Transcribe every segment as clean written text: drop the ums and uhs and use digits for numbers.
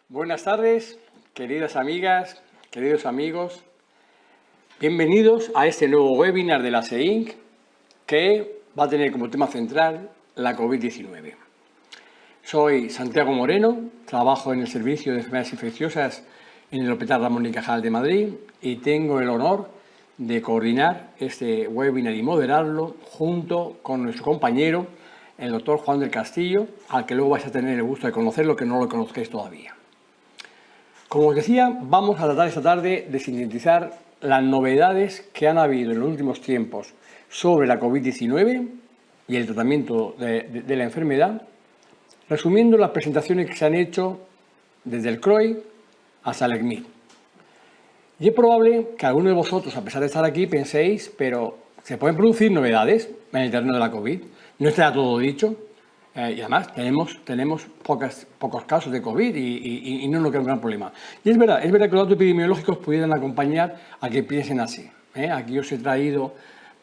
Buenas tardes, queridas amigas, queridos amigos. Bienvenidos a este nuevo webinar de la SEINC que va a tener como tema central la COVID-19. Soy Santiago Moreno, trabajo en el Servicio de Enfermedades Infecciosas en el Hospital Ramón y Cajal de Madrid y tengo el honor de coordinar este webinar y moderarlo junto con nuestro compañero, el doctor Juan del Castillo, al que luego vais a tener el gusto de conocerlo, que no lo conozcáis todavía. Como os decía, vamos a tratar esta tarde de sintetizar las novedades que han habido en los últimos tiempos sobre la COVID-19 y el tratamiento de la enfermedad, resumiendo las presentaciones que se han hecho desde el CROI hasta el ECMID. Y es probable que algunos de vosotros, a pesar de estar aquí, penséis, pero ¿se pueden producir novedades en el terreno de la COVID? ¿No está todo dicho? Y además tenemos pocos casos de COVID y no nos queda un gran problema. Y es verdad que los datos epidemiológicos pudieran acompañar a que piensen así. Aquí os he traído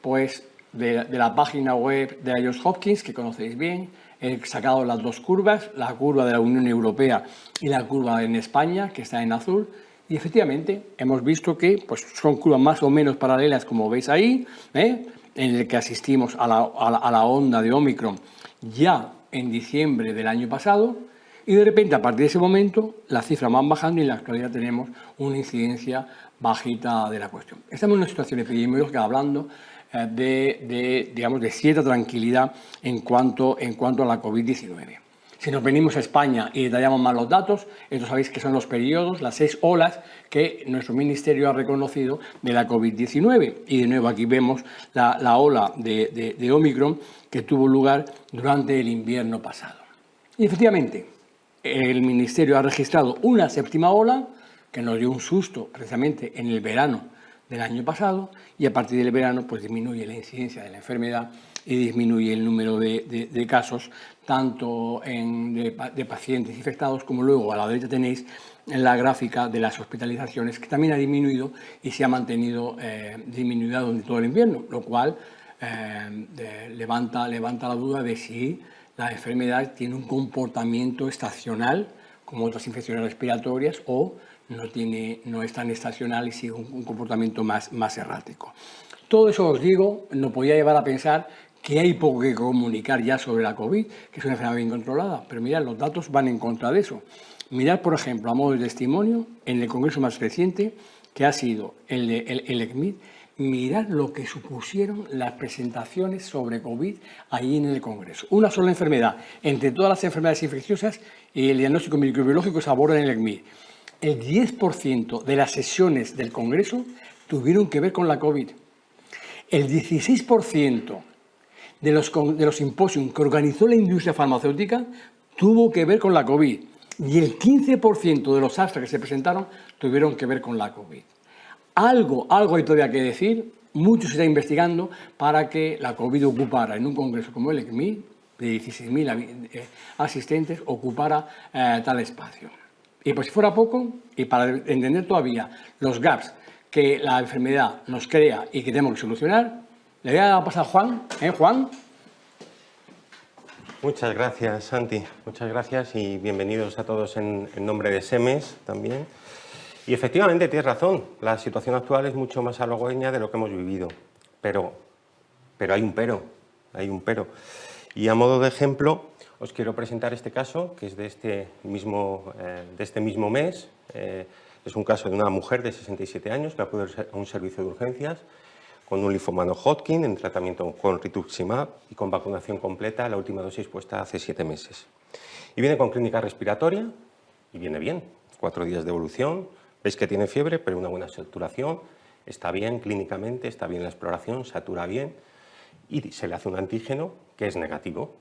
pues, de la página web de la Johns Hopkins, que conocéis bien. He sacado las dos curvas, la curva de la Unión Europea y la curva en España, que está en azul. Y efectivamente hemos visto que pues, son curvas más o menos paralelas, como veis ahí, en el que asistimos a la onda de Omicron ya en diciembre del año pasado, y de repente a partir de ese momento las cifras van bajando y en la actualidad tenemos una incidencia bajita de la cuestión. Estamos en una situación epidemiológica hablando de cierta tranquilidad en cuanto a la COVID-19. Si nos venimos a España y detallamos más los datos, estos sabéis que son los periodos, las 6 olas que nuestro ministerio ha reconocido de la COVID-19. Y de nuevo aquí vemos la ola de Omicron que tuvo lugar durante el invierno pasado. Y efectivamente, el ministerio ha registrado una séptima ola que nos dio un susto precisamente en el verano del año pasado, y a partir del verano pues disminuye la incidencia de la enfermedad y disminuye el número de casos, tanto de pacientes infectados como luego a la derecha tenéis en la gráfica de las hospitalizaciones, que también ha disminuido y se ha mantenido disminuida durante todo el invierno, lo cual levanta la duda de si la enfermedad tiene un comportamiento estacional como otras infecciones respiratorias o no es tan estacional y sigue un comportamiento más errático. Todo eso, os digo, nos podía llevar a pensar que hay poco que comunicar ya sobre la COVID, que es una enfermedad bien controlada, pero mirad, los datos van en contra de eso. Mirad, por ejemplo, a modo de testimonio, en el congreso más reciente, que ha sido el ECMID, mirad lo que supusieron las presentaciones sobre COVID ahí en el congreso. Una sola enfermedad, entre todas las enfermedades infecciosas y el diagnóstico microbiológico se aborda en el ECMID. El 10% de las sesiones del congreso tuvieron que ver con la COVID. El 16% de los simposios que organizó la industria farmacéutica tuvo que ver con la COVID. Y el 15% de los abstracts que se presentaron tuvieron que ver con la COVID. Algo hay todavía que decir. Mucho se está investigando para que la COVID ocupara en un congreso como el ECMID, de 16.000 asistentes, ocupara tal espacio. Y por si fuera poco, y para entender todavía los gaps que la enfermedad nos crea y que tenemos que solucionar, le voy a pasar a Juan. Juan. Muchas gracias, Santi. Muchas gracias y bienvenidos a todos en nombre de SEMES también. Y efectivamente, tienes razón, la situación actual es mucho más halagüeña de lo que hemos vivido. Pero hay un pero. Y a modo de ejemplo, os quiero presentar este caso, que es de este mismo mes. Es un caso de una mujer de 67 años que acude a un servicio de urgencias con un linfoma no Hodgkin en tratamiento con rituximab y con vacunación completa, la última dosis puesta hace 7 meses. Y viene con clínica respiratoria y viene bien, 4 días de evolución. Veis que tiene fiebre, pero una buena saturación, está bien clínicamente, está bien la exploración, satura bien y se le hace un antígeno que es negativo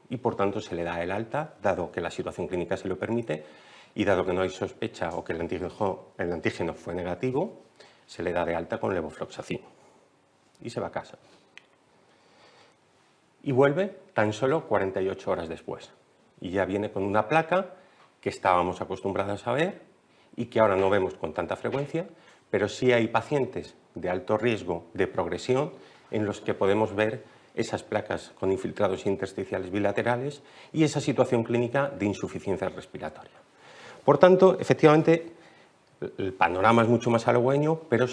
y por tanto se le da el alta, dado que la situación clínica se lo permite y dado que no hay sospecha o que el antígeno fue negativo, se le da de alta con levofloxacin y se va a casa. Y vuelve tan solo 48 horas después y ya viene con una placa que estábamos acostumbrados a ver y que ahora no vemos con tanta frecuencia, pero sí hay pacientes de alto riesgo de progresión en los que podemos ver esas placas con infiltrados intersticiales bilaterales y esa situación clínica de insuficiencia respiratoria. Por tanto, efectivamente, el panorama es mucho más halagüeño, pero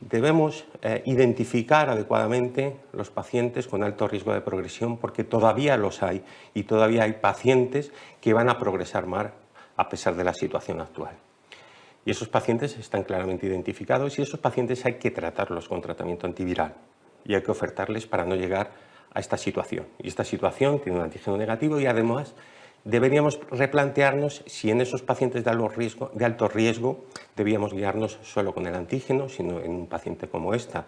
debemos identificar adecuadamente los pacientes con alto riesgo de progresión, porque todavía los hay y todavía hay pacientes que van a progresar más a pesar de la situación actual. Y esos pacientes están claramente identificados y esos pacientes hay que tratarlos con tratamiento antiviral y hay que ofertarles para no llegar a esta situación. Y esta situación tiene un antígeno negativo y además deberíamos replantearnos si en esos pacientes de alto riesgo debíamos guiarnos solo con el antígeno, sino en un paciente como esta,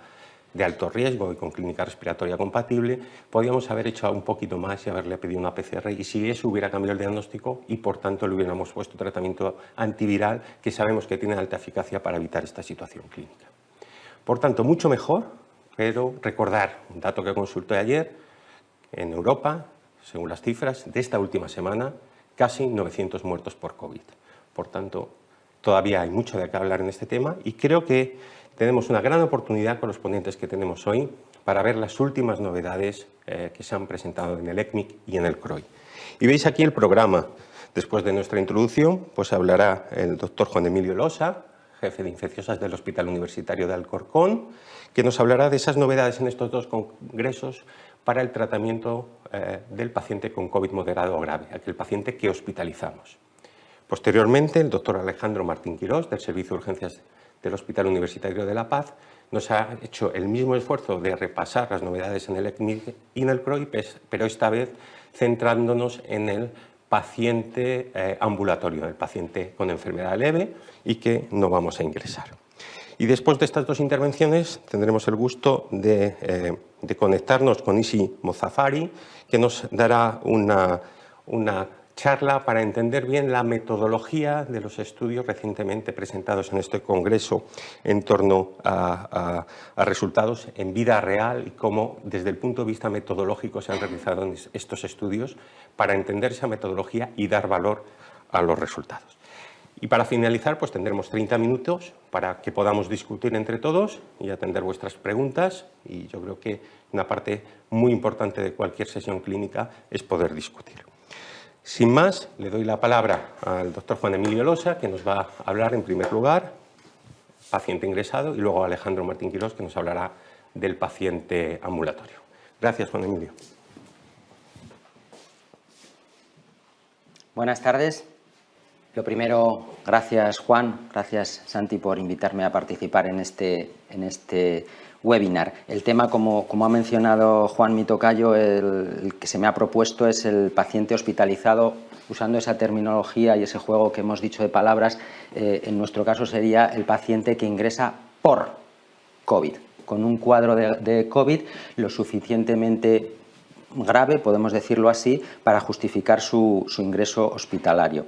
de alto riesgo y con clínica respiratoria compatible, podíamos haber hecho un poquito más y haberle pedido una PCR y si eso hubiera cambiado el diagnóstico y por tanto le hubiéramos puesto tratamiento antiviral que sabemos que tiene alta eficacia para evitar esta situación clínica. Por tanto, mucho mejor, pero recordar un dato que consulté ayer, en Europa, según las cifras de esta última semana, casi 900 muertos por COVID. Por tanto, todavía hay mucho de qué hablar en este tema y creo que tenemos una gran oportunidad con los ponentes que tenemos hoy para ver las últimas novedades que se han presentado en el ECMIC y en el CROI. Y veis aquí el programa. Después de nuestra introducción, pues hablará el doctor Juan Emilio Losa, jefe de infecciosas del Hospital Universitario de Alcorcón, que nos hablará de esas novedades en estos dos congresos para el tratamiento del paciente con COVID moderado o grave, aquel paciente que hospitalizamos. Posteriormente, el doctor Alejandro Martín Quirós, del Servicio de Urgencias del Hospital Universitario de La Paz, nos ha hecho el mismo esfuerzo de repasar las novedades en el ECMIC y en el CROI, pero esta vez centrándonos en el paciente ambulatorio, el paciente con enfermedad leve y que no vamos a ingresar. Y después de estas dos intervenciones tendremos el gusto de conectarnos con Isi Mozafari, que nos dará una charla para entender bien la metodología de los estudios recientemente presentados en este congreso en torno a resultados en vida real y cómo desde el punto de vista metodológico se han realizado estos estudios para entender esa metodología y dar valor a los resultados. Y para finalizar, pues tendremos 30 minutos para que podamos discutir entre todos y atender vuestras preguntas. Y yo creo que una parte muy importante de cualquier sesión clínica es poder discutir. Sin más, le doy la palabra al doctor Juan Emilio Losa, que nos va a hablar en primer lugar, paciente ingresado, y luego a Alejandro Martín Quirós, que nos hablará del paciente ambulatorio. Gracias, Juan Emilio. Buenas tardes. Lo primero, gracias Juan, gracias Santi por invitarme a participar en este webinar. El tema, como ha mencionado Juan, mi tocayo, el que se me ha propuesto es el paciente hospitalizado, usando esa terminología y ese juego que hemos dicho de palabras. En nuestro caso sería el paciente que ingresa por COVID, con un cuadro de COVID lo suficientemente grave, podemos decirlo así, para justificar su ingreso hospitalario.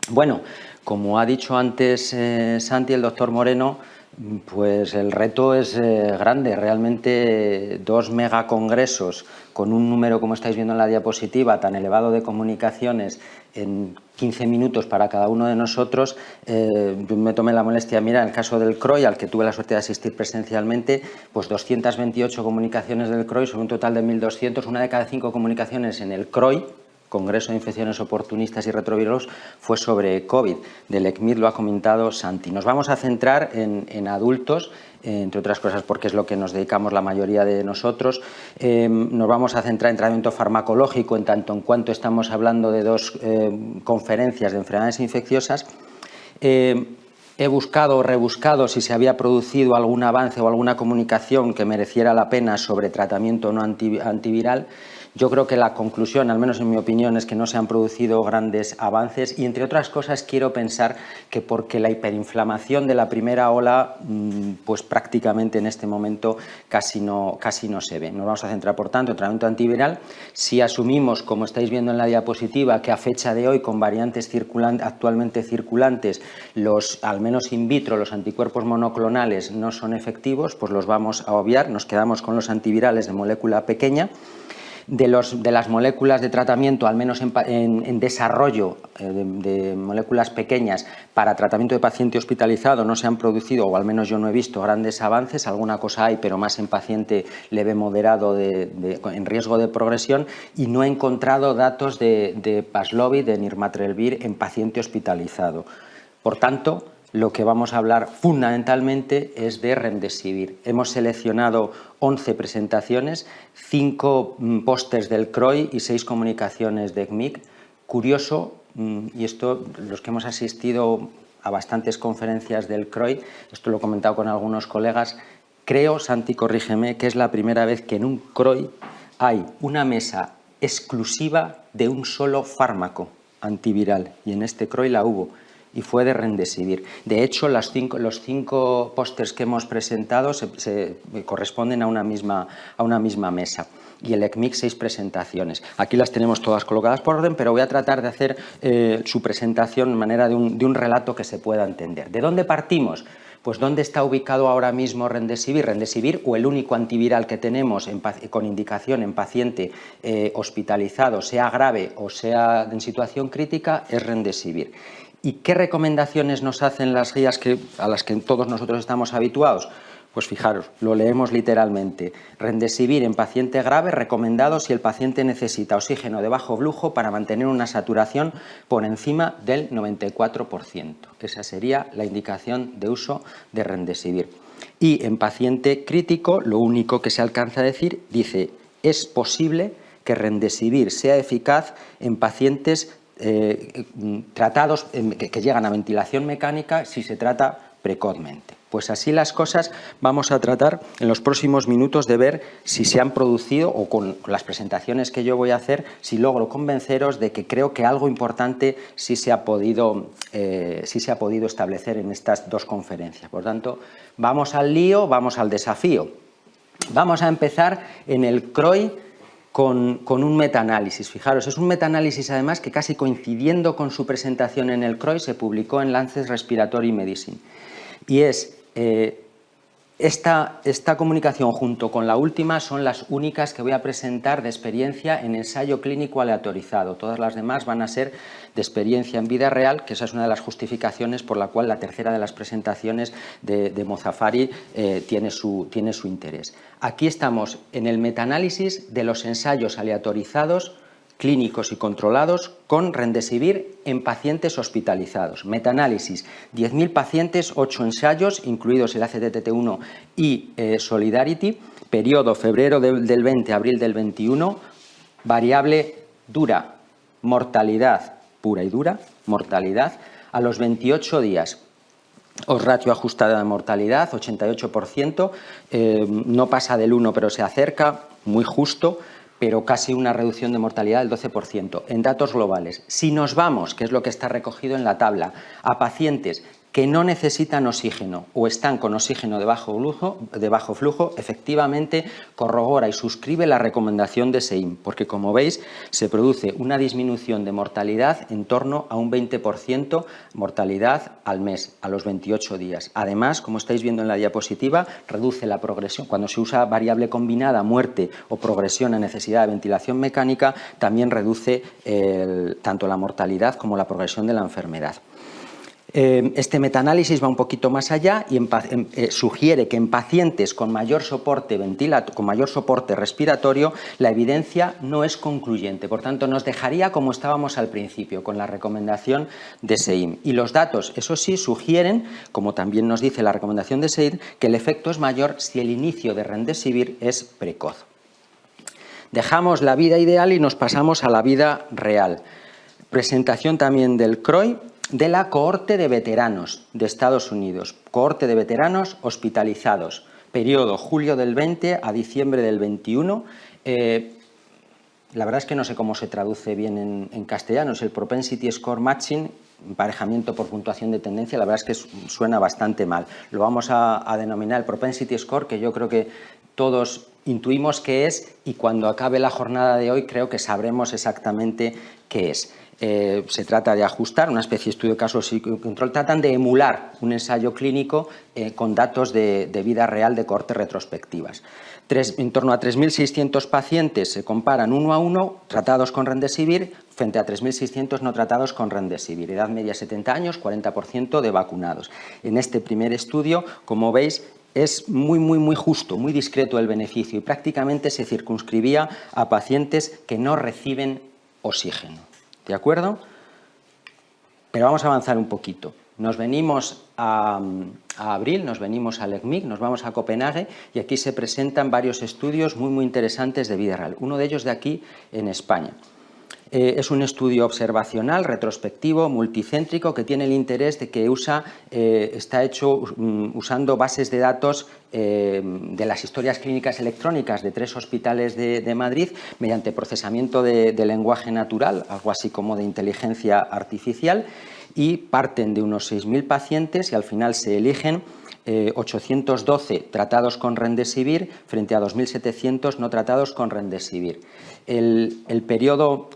Bueno, como ha dicho antes Santi, el doctor Moreno, pues el reto es grande. Realmente 2 megacongresos con un número, como estáis viendo en la diapositiva, tan elevado de comunicaciones en 15 minutos para cada uno de nosotros. Yo me tomé la molestia de mirar el caso del CROI, al que tuve la suerte de asistir presencialmente, pues 228 comunicaciones del CROI sobre un total de 1.200, una de cada 5 comunicaciones en el CROI, Congreso de Infecciones Oportunistas y Retrovirus, fue sobre COVID. Del ECMID lo ha comentado Santi. Nos vamos a centrar en adultos, entre otras cosas porque es lo que nos dedicamos la mayoría de nosotros. Nos vamos a centrar en tratamiento farmacológico, en tanto en cuanto estamos hablando de 2 conferencias de enfermedades infecciosas. He buscado o rebuscado si se había producido algún avance o alguna comunicación que mereciera la pena sobre tratamiento no antiviral. Yo creo que la conclusión, al menos en mi opinión, es que no se han producido grandes avances y, entre otras cosas, quiero pensar que porque la hiperinflamación de la primera ola, pues prácticamente en este momento casi no se ve. Nos vamos a centrar, por tanto, en tratamiento antiviral. Si asumimos, como estáis viendo en la diapositiva, que a fecha de hoy, con variantes actualmente circulantes, al menos in vitro, los anticuerpos monoclonales no son efectivos, pues los vamos a obviar, nos quedamos con los antivirales de molécula pequeña. De las moléculas de tratamiento, al menos en desarrollo de moléculas pequeñas para tratamiento de paciente hospitalizado, no se han producido, o al menos yo no he visto, grandes avances. Alguna cosa hay, pero más en paciente leve moderado en riesgo de progresión, y no he encontrado datos de Paxlovid, de nirmatrelvir en paciente hospitalizado. Por tanto, lo que vamos a hablar fundamentalmente es de Remdesivir. Hemos seleccionado 11 presentaciones, 5 pósters del CROI y 6 comunicaciones de CMIC. Curioso, y esto, los que hemos asistido a bastantes conferencias del CROI, esto lo he comentado con algunos colegas, creo, Santi, corrígeme, que es la primera vez que en un CROI hay una mesa exclusiva de un solo fármaco antiviral, y en este CROI la hubo, y fue de Remdesivir. De hecho, los cinco pósters que hemos presentado se corresponden a una misma mesa. Y el ECMIC 6 presentaciones. Aquí las tenemos todas colocadas por orden, pero voy a tratar de hacer su presentación de manera de un relato que se pueda entender. ¿De dónde partimos? Pues ¿dónde está ubicado ahora mismo Remdesivir? Remdesivir, o el único antiviral que tenemos con indicación en paciente hospitalizado, sea grave o sea en situación crítica, es Remdesivir. ¿Y qué recomendaciones nos hacen las guías a las que todos nosotros estamos habituados? Pues fijaros, lo leemos literalmente. Remdesivir en paciente grave, recomendado si el paciente necesita oxígeno de bajo flujo para mantener una saturación por encima del 94%. Esa sería la indicación de uso de Remdesivir. Y en paciente crítico, lo único que se alcanza a decir, dice, es posible que Remdesivir sea eficaz en pacientes tratados que llegan a ventilación mecánica si se trata precozmente. Pues así las cosas, vamos a tratar en los próximos minutos de ver si se han producido, o con las presentaciones que yo voy a hacer, si logro convenceros de que creo que algo importante sí se ha podido establecer en estas dos conferencias. Por tanto, vamos al lío, vamos al desafío. Vamos a empezar en el CROI con un metaanálisis. Fijaros, es un metaanálisis además que, casi coincidiendo con su presentación en el CROI, se publicó en Lancet Respiratory Medicine. Y es esta comunicación junto con la última son las únicas que voy a presentar de experiencia en ensayo clínico aleatorizado. Todas las demás van a ser de experiencia en vida real, que esa es una de las justificaciones por la cual la tercera de las presentaciones de Mozafari tiene su interés. Aquí estamos en el metaanálisis de los ensayos aleatorizados clínicos y controlados con Remdesivir en pacientes hospitalizados. Metaanálisis, 10.000 pacientes, 8 ensayos, incluidos el ACTT1 y Solidarity, periodo febrero del 20, abril del 21, variable dura, mortalidad pura y dura, mortalidad, a los 28 días. Odds ratio ajustada de mortalidad, 88%, no pasa del 1 pero se acerca, muy justo, pero casi una reducción de mortalidad del 12%. En datos globales, si nos vamos, que es lo que está recogido en la tabla, a pacientes que no necesitan oxígeno o están con oxígeno de bajo flujo, efectivamente corrobora y suscribe la recomendación de SEIM, porque como veis se produce una disminución de mortalidad en torno a un 20% mortalidad al mes, a los 28 días. Además, como estáis viendo en la diapositiva, reduce la progresión. Cuando se usa variable combinada, muerte o progresión a necesidad de ventilación mecánica, también reduce tanto la mortalidad como la progresión de la enfermedad. Este metaanálisis va un poquito más allá y sugiere que en pacientes con mayor soporte respiratorio la evidencia no es concluyente. Por tanto, nos dejaría como estábamos al principio, con la recomendación de SEIM. Y los datos, eso sí, sugieren, como también nos dice la recomendación de SEIM, que el efecto es mayor si el inicio de Remdesivir es precoz. Dejamos la vida ideal y nos pasamos a la vida real. Presentación también del CROI, de la cohorte de veteranos de Estados Unidos, cohorte de veteranos hospitalizados, periodo julio del 20 a diciembre del 21. La verdad es que no sé cómo se traduce bien en castellano, es el Propensity Score Matching, emparejamiento por puntuación de tendencia, la verdad es que suena bastante mal. Lo vamos a denominar el Propensity Score, que yo creo que todos intuimos qué es, y cuando acabe la jornada de hoy creo que sabremos exactamente qué es. Se trata de ajustar una especie de estudio de casos y control. Tratan de emular un ensayo clínico con datos de vida real de cohortes retrospectivas. En torno a 3.600 pacientes se comparan uno a uno tratados con Remdesivir frente a 3.600 no tratados con Remdesivir. Edad media 70 años, 40% de vacunados. En este primer estudio, como veis, es muy justo, muy discreto el beneficio y prácticamente se circunscribía a pacientes que no reciben oxígeno. ¿De acuerdo? Pero vamos a avanzar un poquito. Nos venimos a abril, nos venimos al ECMIC, nos vamos a Copenhague y aquí se presentan varios estudios muy interesantes de vida real. Uno de ellos de aquí en España. Es un estudio observacional, retrospectivo, multicéntrico, que tiene el interés de que está hecho usando bases de datos de las historias clínicas electrónicas de 3 hospitales de Madrid mediante procesamiento de lenguaje natural, algo así como de inteligencia artificial, y parten de unos 6.000 pacientes y al final se eligen 812 tratados con Remdesivir frente a 2.700 no tratados con Remdesivir. El periodo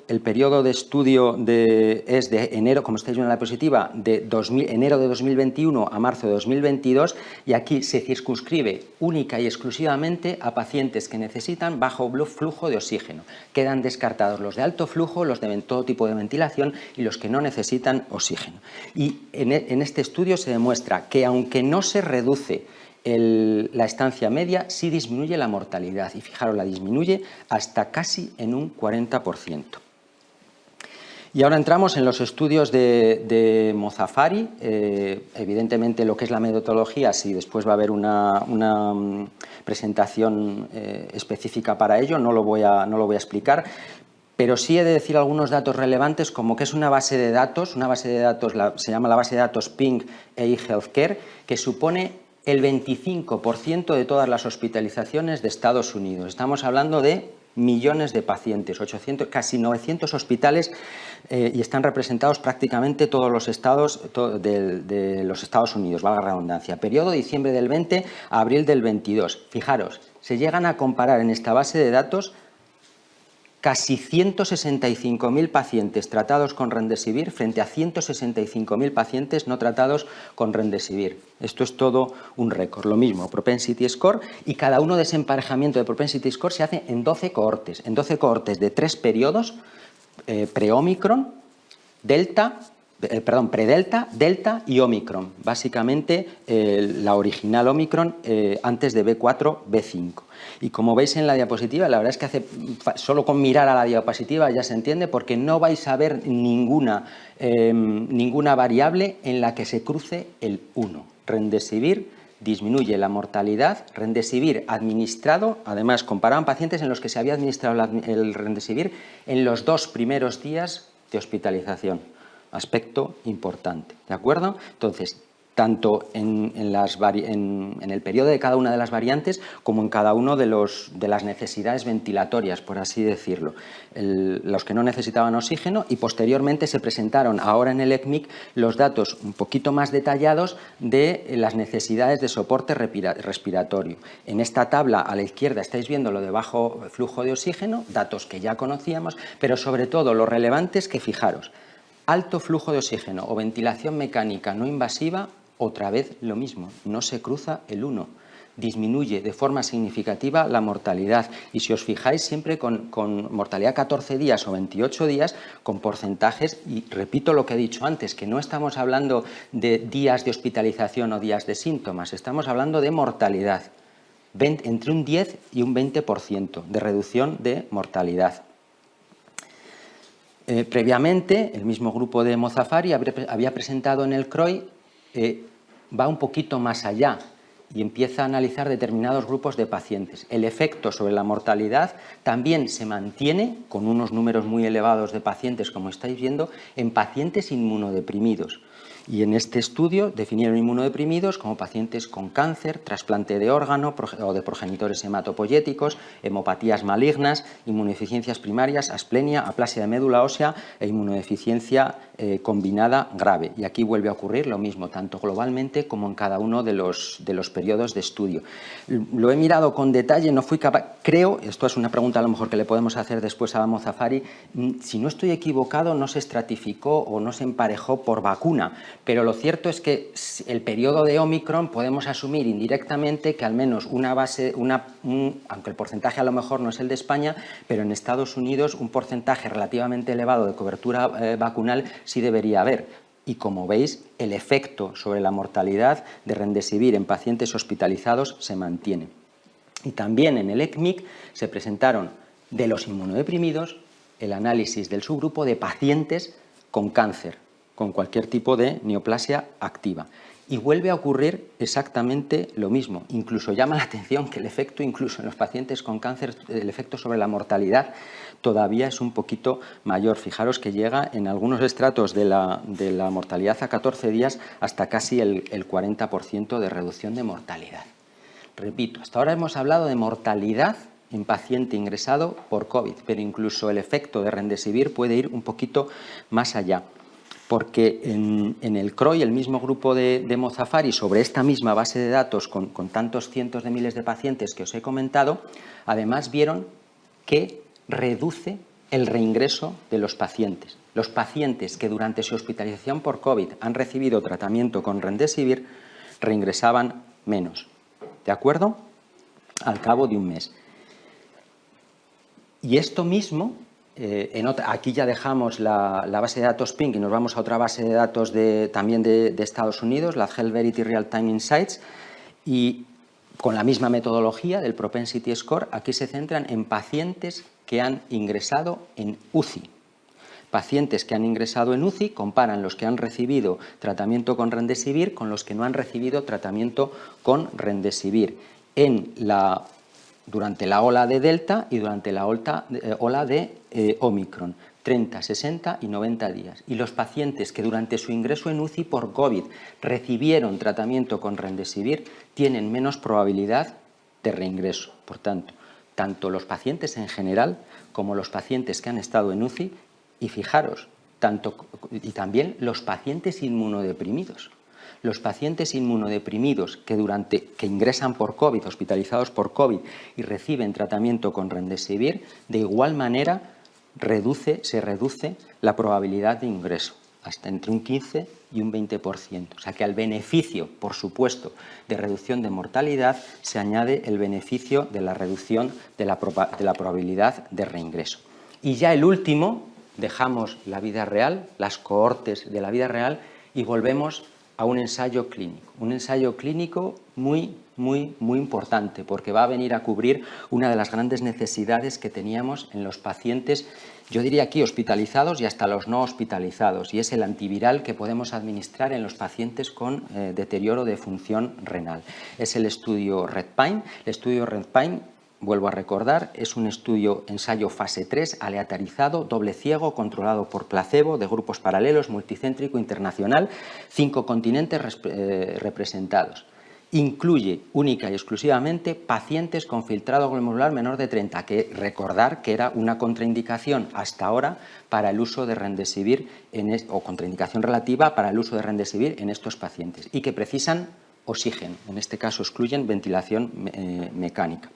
de estudio es de enero, como estáis viendo en la diapositiva, de enero de 2021 a marzo de 2022 y aquí se circunscribe única y exclusivamente a pacientes que necesitan bajo flujo de oxígeno. Quedan descartados los de alto flujo, los de todo tipo de ventilación y los que no necesitan oxígeno. Y en este estudio se demuestra que aunque no se reduce la estancia media, sí disminuye la mortalidad y fijaros, la disminuye hasta casi en un 40%. Y ahora entramos en los estudios de Mozafari. Evidentemente lo que es la metodología, sí, después va a haber una presentación específica para ello, no lo voy a explicar. Pero sí he de decir algunos datos relevantes, como que es una base de datos, se llama la base de datos PING eHealthcare, que supone el 25% de todas las hospitalizaciones de Estados Unidos. Estamos hablando de millones de pacientes, casi 900 hospitales y están representados prácticamente todos los estados de los Estados Unidos, valga la redundancia. Periodo diciembre del 20 a abril del 22. Fijaros, se llegan a comparar en esta base de datos casi 165.000 pacientes tratados con Remdesivir frente a 165.000 pacientes no tratados con Remdesivir. Esto es todo un récord. Lo mismo, Propensity Score, y cada uno de ese emparejamiento de Propensity Score se hace en 12 cohortes. En 12 cohortes de 3 periodos, pre-Omicron, predelta, delta y Omicron. Básicamente la original Omicron antes de B4, B5. Y como veis en la diapositiva, la verdad es que solo con mirar a la diapositiva ya se entiende, porque no vais a ver ninguna variable en la que se cruce el 1. Remdesivir disminuye la mortalidad. Remdesivir administrado, además comparaban pacientes en los que se había administrado el Remdesivir en los 2 primeros días de hospitalización. Aspecto importante, ¿de acuerdo? Entonces, tanto en el periodo de cada una de las variantes como en cada uno de las necesidades ventilatorias, por así decirlo. Los que no necesitaban oxígeno, y posteriormente se presentaron ahora en el ECMIC los datos un poquito más detallados de las necesidades de soporte respiratorio. En esta tabla a la izquierda estáis viendo lo de bajo flujo de oxígeno, datos que ya conocíamos, pero sobre todo lo relevante es que, fijaros, alto flujo de oxígeno o ventilación mecánica no invasiva, otra vez lo mismo, no se cruza el 1, disminuye de forma significativa la mortalidad. Y si os fijáis, siempre con mortalidad 14 días o 28 días, con porcentajes, y repito lo que he dicho antes, que no estamos hablando de días de hospitalización o días de síntomas, estamos hablando de mortalidad, entre un 10 y un 20% de reducción de mortalidad. Previamente, el mismo grupo de Mozafari había presentado en el CROI, va un poquito más allá y empieza a analizar determinados grupos de pacientes. El efecto sobre la mortalidad también se mantiene, con unos números muy elevados de pacientes, como estáis viendo, en pacientes inmunodeprimidos. Y en este estudio definieron inmunodeprimidos como pacientes con cáncer, trasplante de órgano o de progenitores hematopoyéticos, hemopatías malignas, inmunodeficiencias primarias, asplenia, aplasia de médula ósea e inmunodeficiencia combinada grave. Y aquí vuelve a ocurrir lo mismo, tanto globalmente como en cada uno de los periodos de estudio. Lo he mirado con detalle, no fui capaz, creo, esto es una pregunta a lo mejor que le podemos hacer después a Mozafari, si no estoy equivocado no se estratificó o no se emparejó por vacuna, pero lo cierto es que el periodo de Omicron podemos asumir indirectamente que al menos una base, aunque el porcentaje a lo mejor no es el de España, pero en Estados Unidos un porcentaje relativamente elevado de cobertura vacunal sí debería haber. Y como veis, el efecto sobre la mortalidad de Remdesivir en pacientes hospitalizados se mantiene. Y también en el ECMIC se presentaron de los inmunodeprimidos el análisis del subgrupo de pacientes con cáncer, con cualquier tipo de neoplasia activa. Y vuelve a ocurrir exactamente lo mismo. Incluso llama la atención que el efecto, incluso en los pacientes con cáncer, el efecto sobre la mortalidad todavía es un poquito mayor. Fijaros que llega en algunos estratos de la mortalidad a 14 días hasta casi el 40% de reducción de mortalidad. Repito, hasta ahora hemos hablado de mortalidad en paciente ingresado por COVID, pero incluso el efecto de Remdesivir puede ir un poquito más allá. Porque en el CROI, el mismo grupo de Mozafari, sobre esta misma base de datos con tantos cientos de miles de pacientes que os he comentado, además vieron que reduce el reingreso de los pacientes. Los pacientes que durante su hospitalización por COVID han recibido tratamiento con Remdesivir reingresaban menos, ¿de acuerdo? Al cabo de un mes. Y esto mismo... aquí ya dejamos la base de datos PINC y nos vamos a otra base de datos también de Estados Unidos, la Health Verity Real Time Insights, y con la misma metodología del Propensity Score, aquí se centran en pacientes que han ingresado en UCI. Pacientes que han ingresado en UCI comparan los que han recibido tratamiento con Remdesivir con los que no han recibido tratamiento con Remdesivir durante la ola de Delta y durante la ola de Omicron, 30, 60 y 90 días. Y los pacientes que durante su ingreso en UCI por COVID recibieron tratamiento con Remdesivir tienen menos probabilidad de reingreso. Por tanto, tanto los pacientes en general como los pacientes que han estado en UCI, y fijaros, y también los pacientes inmunodeprimidos. Los pacientes inmunodeprimidos que ingresan por COVID, hospitalizados por COVID y reciben tratamiento con Remdesivir, de igual manera se reduce la probabilidad de ingreso, hasta entre un 15 y un 20%. O sea que al beneficio, por supuesto, de reducción de mortalidad, se añade el beneficio de la reducción de la probabilidad de reingreso. Y ya el último, dejamos la vida real, las cohortes de la vida real y volvemos a un ensayo clínico muy importante, porque va a venir a cubrir una de las grandes necesidades que teníamos en los pacientes, yo diría aquí hospitalizados y hasta los no hospitalizados, y es el antiviral que podemos administrar en los pacientes con deterioro de función renal. Es el estudio REDPINE. El estudio REDPINE, vuelvo a recordar, es un ensayo fase 3, aleatorizado, doble ciego, controlado por placebo, de grupos paralelos, multicéntrico, internacional, 5 continentes representados. Incluye única y exclusivamente pacientes con filtrado glomerular menor de 30, que recordar que era una contraindicación hasta ahora para el uso de Remdesivir, o contraindicación relativa para el uso de Remdesivir en estos pacientes, y que precisan oxígeno, en este caso excluyen ventilación mecánica.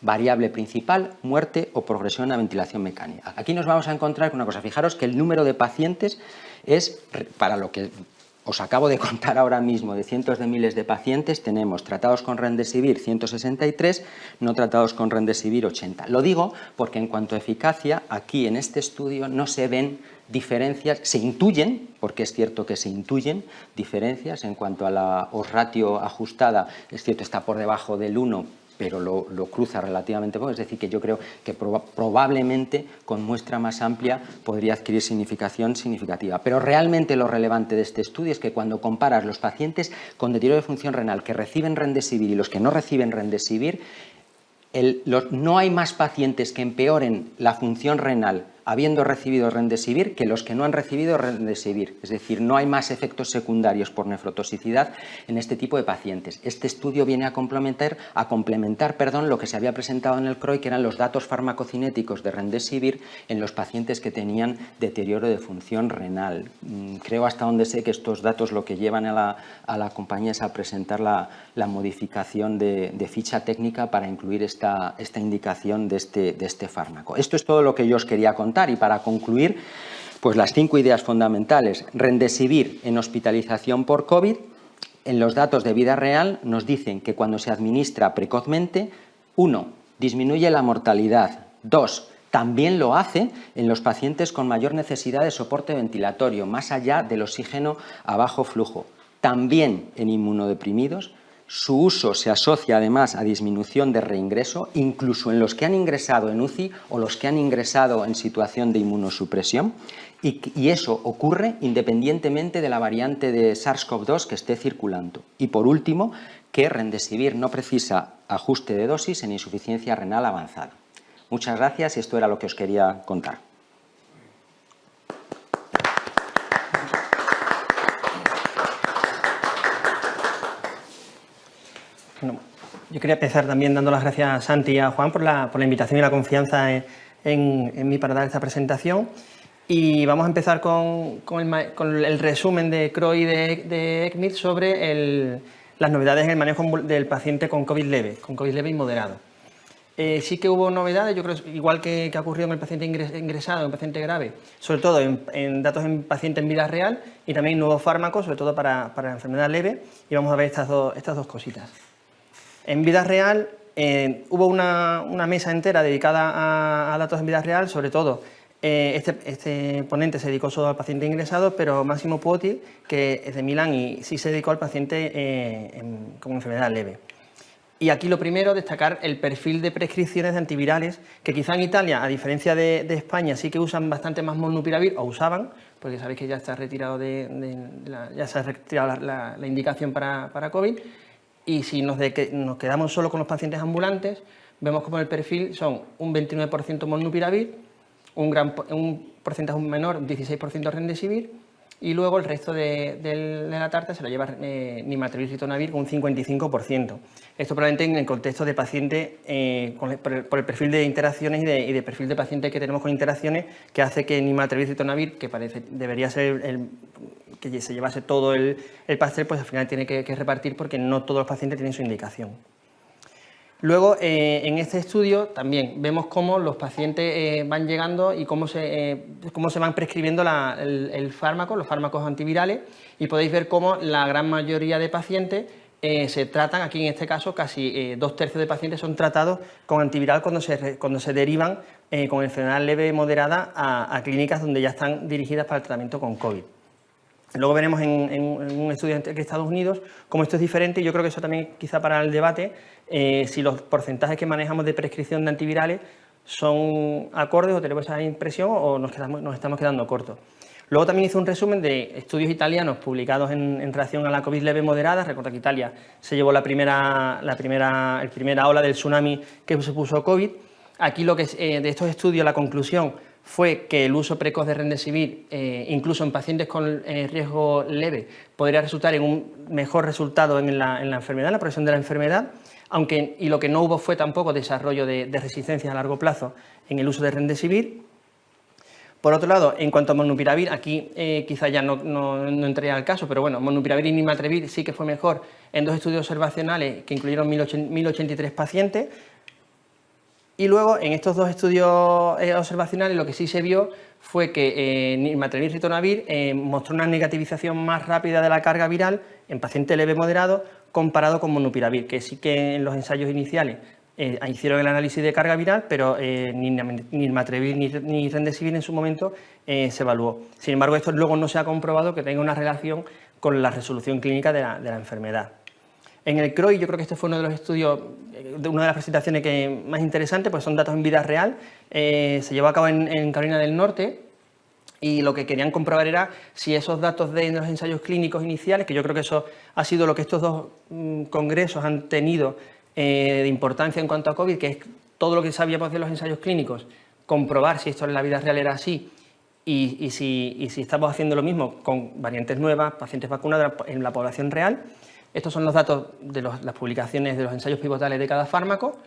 Variable principal, muerte o progresión a ventilación mecánica. Aquí nos vamos a encontrar con una cosa, fijaros que el número de pacientes es, para lo que os acabo de contar ahora mismo, de cientos de miles de pacientes, tenemos tratados con Remdesivir 163, no tratados con Remdesivir 80. Lo digo porque en cuanto a eficacia, aquí en este estudio no se ven diferencias, se intuyen, porque es cierto que se intuyen diferencias en cuanto a la odds ratio ajustada, es cierto, está por debajo del 1, pero lo cruza relativamente poco, es decir, que yo creo que probablemente con muestra más amplia podría adquirir significación significativa. Pero realmente lo relevante de este estudio es que cuando comparas los pacientes con deterioro de función renal que reciben Remdesivir y los que no reciben Remdesivir, no hay más pacientes que empeoren la función renal habiendo recibido Remdesivir que los que no han recibido Remdesivir. Es decir, no hay más efectos secundarios por nefrotoxicidad en este tipo de pacientes. Este estudio viene a complementar lo que se había presentado en el CROI, que eran los datos farmacocinéticos de Remdesivir en los pacientes que tenían deterioro de función renal. Creo, hasta donde sé, que estos datos lo que llevan a la compañía es a presentar la modificación de ficha técnica para incluir esta indicación de este fármaco. Esto es todo lo que yo os quería contar, y para concluir, pues las 5 ideas fundamentales. Remdesivir en hospitalización por COVID. En los datos de vida real nos dicen que cuando se administra precozmente, 1, disminuye la mortalidad. 2, también lo hace en los pacientes con mayor necesidad de soporte ventilatorio, más allá del oxígeno a bajo flujo. También en inmunodeprimidos. Su uso se asocia además a disminución de reingreso, incluso en los que han ingresado en UCI o los que han ingresado en situación de inmunosupresión, y eso ocurre independientemente de la variante de SARS-CoV-2 que esté circulando. Y por último, que Remdesivir no precisa ajuste de dosis en insuficiencia renal avanzada. Muchas gracias, y esto era lo que os quería contar. Bueno, yo quería empezar también dando las gracias a Santi y a Juan por la invitación y la confianza en mí para dar esta presentación. Y vamos a empezar con el resumen de CROI de ECMID sobre las novedades en el manejo del paciente con COVID leve y moderado. Sí que hubo novedades, yo creo, igual que ha ocurrido en el paciente ingresado, en el paciente grave, sobre todo en datos en paciente en vida real, y también nuevos fármacos, sobre todo para la enfermedad leve, y vamos a ver estas dos cositas. En vida real hubo una mesa entera dedicada a datos en vida real, sobre todo este ponente se dedicó solo al paciente ingresado, pero Massimo Puoti, que es de Milán, y sí se dedicó al paciente con enfermedad leve. Y aquí lo primero, destacar el perfil de prescripciones de antivirales, que quizá en Italia, a diferencia de España, sí que usan bastante más molnupiravir, o usaban, porque sabéis que ya está retirado ya se ha retirado la indicación para COVID. Y si nos quedamos solo con los pacientes ambulantes, vemos como el perfil son un 29% molnupiravir, un porcentaje menor, 16% Remdesivir, y luego el resto de la tarta se lo lleva Nirmatrelvir Ritonavir con un 55%. Esto probablemente en el contexto de paciente, por el perfil de interacciones y de perfil de paciente que tenemos con interacciones, que hace que Nirmatrelvir Ritonavir, que debería ser que se llevase todo el pastel, pues al final tiene que repartir, porque no todos los pacientes tienen su indicación. Luego, en este estudio también vemos cómo los pacientes van llegando y cómo se van prescribiendo el fármaco, los fármacos antivirales, y podéis ver cómo la gran mayoría de pacientes se tratan, aquí en este caso casi 2/3 de pacientes son tratados con antiviral cuando se derivan con enfermedad leve y moderada a clínicas donde ya están dirigidas para el tratamiento con COVID. Luego veremos en un estudio de Estados Unidos cómo esto es diferente, y yo creo que eso también quizá para el debate, si los porcentajes que manejamos de prescripción de antivirales son acordes o tenemos esa impresión o nos estamos quedando cortos. Luego también hice un resumen de estudios italianos publicados en relación a la COVID leve moderada. Recuerda que Italia se llevó la primera ola del tsunami que se puso COVID. Aquí de estos estudios la conclusión fue que el uso precoz de Remdesivir, incluso en pacientes con riesgo leve, podría resultar en un mejor resultado en la enfermedad, en la progresión de la enfermedad, y lo que no hubo fue tampoco desarrollo de resistencia a largo plazo en el uso de Remdesivir. Por otro lado, en cuanto a molnupiravir, aquí quizá ya no entraría al caso, pero bueno, molnupiravir y Nirmatrelvir sí que fue mejor en 2 estudios observacionales que incluyeron 1083 pacientes. Y luego, en estos 2 estudios observacionales, lo que sí se vio fue que Nirmatrelvir Ritonavir mostró una negativización más rápida de la carga viral en paciente leve moderado comparado con molnupiravir, que sí que en los ensayos iniciales hicieron el análisis de carga viral, pero ni Nirmatrelvir ni Remdesivir en su momento se evaluó. Sin embargo, esto luego no se ha comprobado que tenga una relación con la resolución clínica de la enfermedad. En el CROI, yo creo que este fue uno de los estudios, una de las presentaciones más interesantes, pues son datos en vida real. Se llevó a cabo en Carolina del Norte, y lo que querían comprobar era si esos datos de los ensayos clínicos iniciales, que yo creo que eso ha sido lo que estos 2 congresos han tenido de importancia en cuanto a COVID, que es todo lo que sabíamos de los ensayos clínicos, comprobar si esto en la vida real era así y si estamos haciendo lo mismo con variantes nuevas, pacientes vacunados en la población real. Estos son los datos de las publicaciones de los ensayos pivotales de cada fármaco,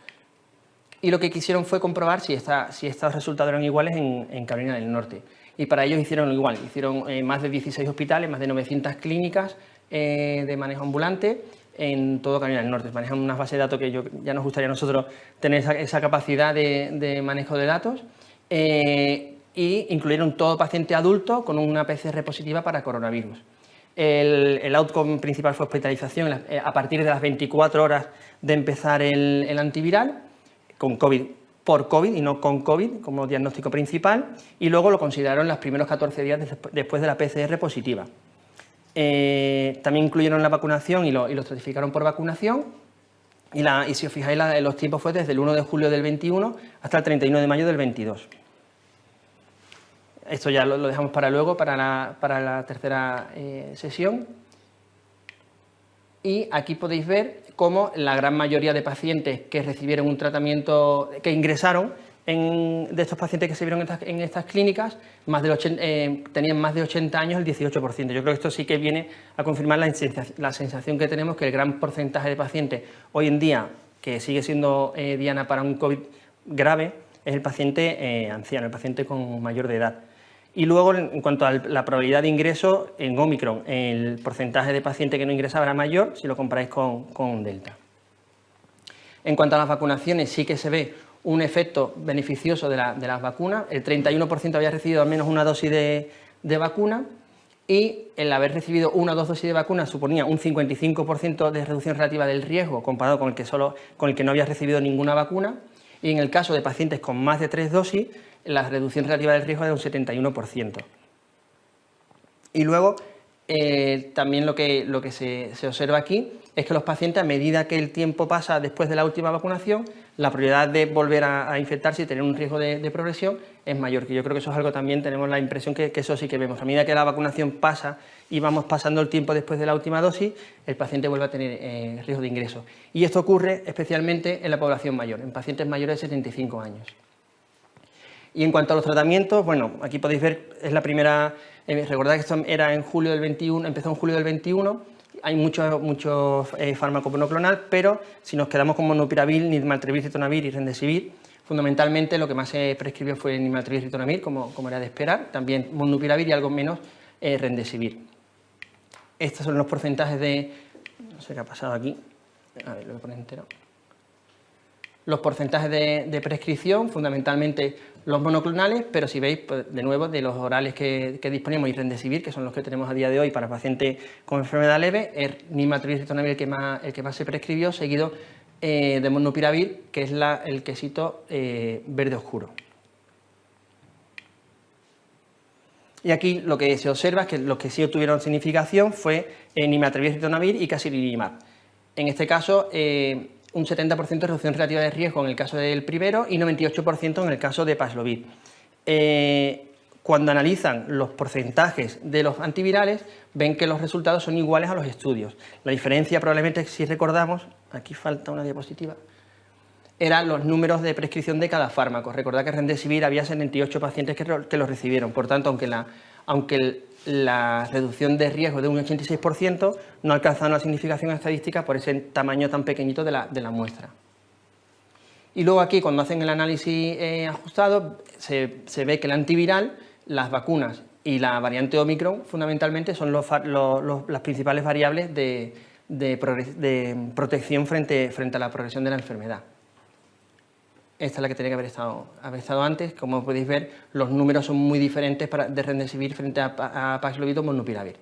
y lo que quisieron fue comprobar si estos resultados eran iguales en Carolina del Norte. Y para ello hicieron igual, hicieron más de 16 hospitales, más de 900 clínicas de manejo ambulante en todo Carolina del Norte. Manejan unas bases de datos que ya nos gustaría a nosotros tener esa capacidad de manejo de datos. Y incluyeron todo paciente adulto con una PCR positiva para coronavirus. El outcome principal fue hospitalización a partir de las 24 horas de empezar el antiviral, con COVID, por COVID y no con COVID como diagnóstico principal, y luego lo consideraron los primeros 14 días después de la PCR positiva. También incluyeron la vacunación y lo estratificaron por vacunación, y si os fijáis los tiempos fue desde el 1 de julio del 21 hasta el 31 de mayo del 22. Esto ya lo dejamos para luego, para la tercera sesión. Y aquí podéis ver cómo la gran mayoría de pacientes que recibieron un tratamiento, que ingresaron, de estos pacientes que se vieron en estas clínicas, tenían más de 80 años, el 18%. Yo creo que esto sí que viene a confirmar la sensación que tenemos, que el gran porcentaje de pacientes hoy en día, que sigue siendo diana para un COVID grave, es el paciente anciano, el paciente con mayor de edad. Y luego, en cuanto a la probabilidad de ingreso, en Omicron el porcentaje de pacientes que no ingresaba era mayor si lo comparáis con Delta. En cuanto a las vacunaciones, sí que se ve un efecto beneficioso de las vacunas. El 31% había recibido al menos una dosis de vacuna, y el haber recibido una o dos dosis de vacuna suponía un 55% de reducción relativa del riesgo comparado con el que no había recibido ninguna vacuna. Y en el caso de pacientes con más de 3 dosis, la reducción relativa del riesgo era un 71%. Y luego, también lo que se observa aquí es que los pacientes, a medida que el tiempo pasa después de la última vacunación, la probabilidad de volver a infectarse y tener un riesgo de progresión es mayor, que yo creo que eso es algo también, tenemos la impresión que eso sí que vemos. A medida que la vacunación pasa y vamos pasando el tiempo después de la última dosis, el paciente vuelve a tener riesgo de ingreso. Y esto ocurre especialmente en la población mayor, en pacientes mayores de 75 años. Y en cuanto a los tratamientos, bueno, aquí podéis ver, es la primera, recordad que esto era en julio del 21, empezó en julio del 21, hay muchos fármacos monoclonal, pero si nos quedamos con molnupiravir, nirmatrelvir, ritonavir y remdesivir, fundamentalmente lo que más se prescribió fue nirmatrelvir, ritonavir, como era de esperar, también molnupiravir y algo menos remdesivir. Estos son los porcentajes no sé qué ha pasado aquí, a ver, lo voy a poner entero. Los porcentajes de prescripción, fundamentalmente los monoclonales, pero si veis, pues, de nuevo, de los orales que disponemos y remdesivir, que son los que tenemos a día de hoy para pacientes con enfermedad leve, es nirmatrelvir, ritonavir el que más se prescribió, seguido de molnupiravir, que es el quesito verde oscuro. Y aquí lo que se observa es que los que sí obtuvieron significación fue nirmatrelvir, ritonavir y casirivimab. En este caso, un 70% de reducción relativa de riesgo en el caso del primero y 98% en el caso de Paxlovid. Cuando analizan los porcentajes de los antivirales, ven que los resultados son iguales a los estudios. La diferencia, probablemente, si recordamos, aquí falta una diapositiva, eran los números de prescripción de cada fármaco. Recordad que remdesivir había 78 pacientes que lo recibieron. Por tanto, aunque la reducción de riesgo de un 86% no alcanza una significación estadística por ese tamaño tan pequeñito de la muestra. Y luego aquí, cuando hacen el análisis ajustado, se ve que el antiviral, las vacunas y la variante Omicron, fundamentalmente, son las principales variables de protección frente a la progresión de la enfermedad. Esta es la que tenía que haber estado antes. Como podéis ver, los números son muy diferentes de remdesivir frente a Paxlovid o molnupiravir.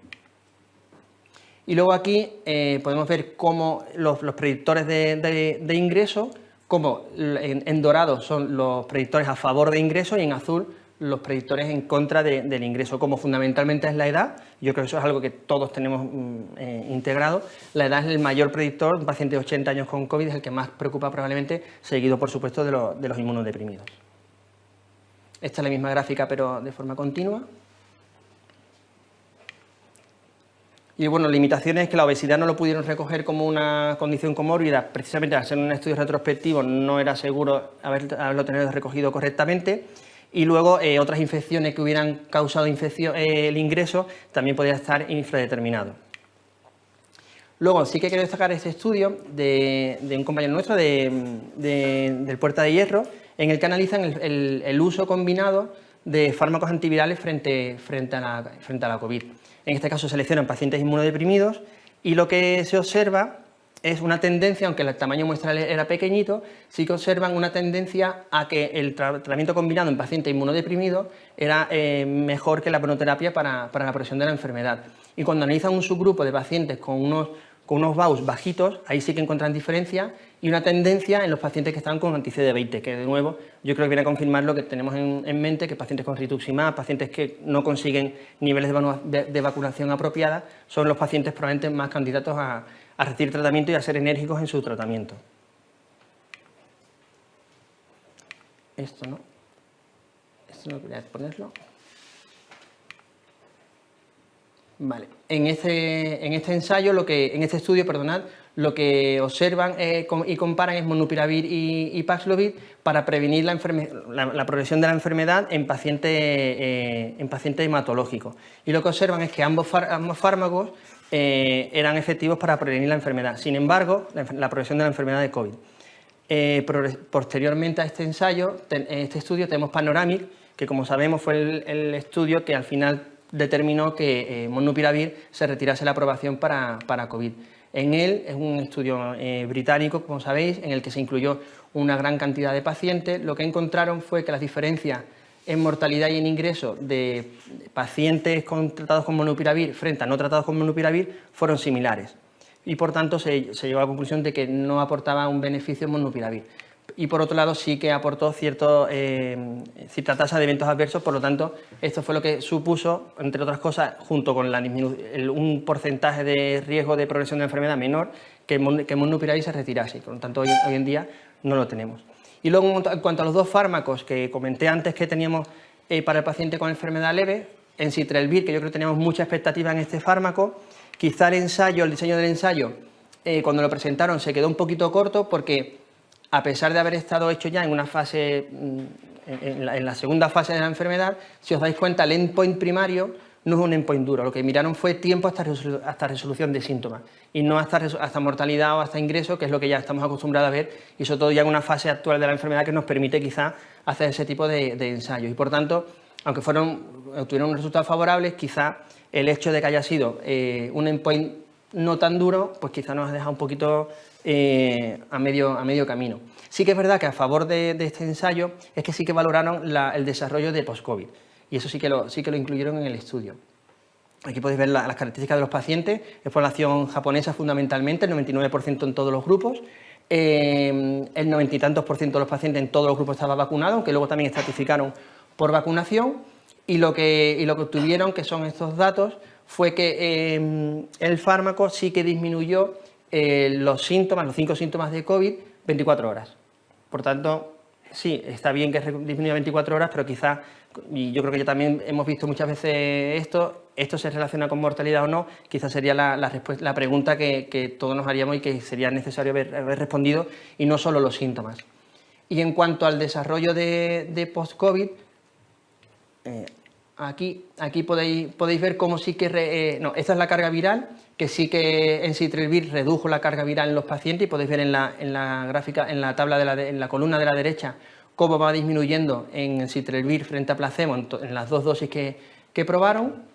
Y luego aquí podemos ver cómo los predictores de ingreso, como en dorado son los predictores a favor de ingreso y en azul los predictores en contra del ingreso, como fundamentalmente es la edad. Yo creo que eso es algo que todos tenemos integrado. La edad es el mayor predictor. Un paciente de 80 años con COVID es el que más preocupa probablemente, seguido por supuesto de los inmunodeprimidos. Esta es la misma gráfica pero de forma continua. Y bueno, limitaciones que la obesidad no lo pudieron recoger como una condición comórbida, precisamente al ser un estudio retrospectivo no era seguro haberlo tenido recogido correctamente. y luego otras infecciones que hubieran causado el ingreso también podría estar infradeterminado. Luego sí que quiero destacar este estudio de un compañero nuestro del Puerta de Hierro, en el que analizan el uso combinado de fármacos antivirales frente a la COVID. En este caso seleccionan pacientes inmunodeprimidos y lo que se observa es una tendencia, aunque el tamaño muestral era pequeñito, sí que observan una tendencia a que el tratamiento combinado en pacientes inmunodeprimidos era mejor que la monoterapia para la progresión de la enfermedad. Y cuando analizan un subgrupo de pacientes con unos BAUs bajitos, ahí sí que encuentran diferencia y una tendencia en los pacientes que están con anti-CD20, que de nuevo yo creo que viene a confirmar lo que tenemos en mente, que pacientes con rituximab, pacientes que no consiguen niveles de vacunación apropiadas, son los pacientes probablemente más candidatos a recibir tratamiento y a ser enérgicos en su tratamiento. Esto no quería ponerlo. Vale. En este ensayo, en este estudio, lo que observan y comparan es molnupiravir y Paxlovid para prevenir la progresión de la enfermedad en pacientes hematológicos. Y lo que observan es que ambos fármacos eran efectivos para prevenir la enfermedad. Sin embargo, la progresión de la enfermedad de COVID. Posteriormente a este ensayo, este estudio, tenemos Panoramic, que como sabemos fue el estudio que al final determinó que molnupiravir se retirase la aprobación para COVID. En él es un estudio británico, como sabéis, en el que se incluyó una gran cantidad de pacientes. Lo que encontraron fue que las diferencias en mortalidad y en ingreso de pacientes tratados con molnupiravir frente a no tratados con molnupiravir fueron similares. Y por tanto se llegó a la conclusión de que no aportaba un beneficio molnupiravir. Y por otro lado sí que aportó cierta tasa de eventos adversos, por lo tanto esto fue lo que supuso, entre otras cosas, junto con un porcentaje de riesgo de progresión de la enfermedad menor, que molnupiravir se retirase. Por lo tanto hoy en día no lo tenemos. Y luego en cuanto a los dos fármacos que comenté antes que teníamos para el paciente con enfermedad leve, ensitrelvir, que yo creo que teníamos mucha expectativa en este fármaco, quizá el diseño del ensayo, cuando lo presentaron se quedó un poquito corto porque, a pesar de haber estado hecho ya en una fase, en la segunda fase de la enfermedad, si os dais cuenta, el endpoint primario no es un endpoint duro. Lo que miraron fue tiempo hasta resolución de síntomas y no hasta mortalidad o hasta ingreso, que es lo que ya estamos acostumbrados a ver, y sobre todo ya en una fase actual de la enfermedad que nos permite quizá hacer ese tipo de ensayos. Y por tanto, aunque tuvieron unos resultados favorables, quizá el hecho de que haya sido un endpoint no tan duro, pues quizá nos ha dejado un poquito a medio camino. Sí que es verdad que a favor de este ensayo es que sí que valoraron el desarrollo de post-COVID y eso sí que lo incluyeron en el estudio. Aquí podéis ver las características de los pacientes, es población japonesa fundamentalmente, el 99% en todos los grupos, el 90 y tantos % de los pacientes en todos los grupos estaba vacunado, aunque luego también estratificaron por vacunación y lo que obtuvieron, que son estos datos, fue que el fármaco sí que disminuyó los 5 síntomas de COVID 24 horas. Por tanto, sí, está bien que disminuya 24 horas, pero quizá, y yo creo que ya también hemos visto muchas veces esto se relaciona con mortalidad o no, quizás sería la pregunta que todos nos haríamos y que sería necesario haber respondido, y no solo los síntomas. Y en cuanto al desarrollo de post-COVID, aquí podéis ver cómo sí que... esta es la carga viral, que sí que ensitrelvir redujo la carga viral en los pacientes, y podéis ver en la gráfica, en la tabla en la columna de la derecha, cómo va disminuyendo en ensitrelvir frente a placebo en las dos dosis que probaron.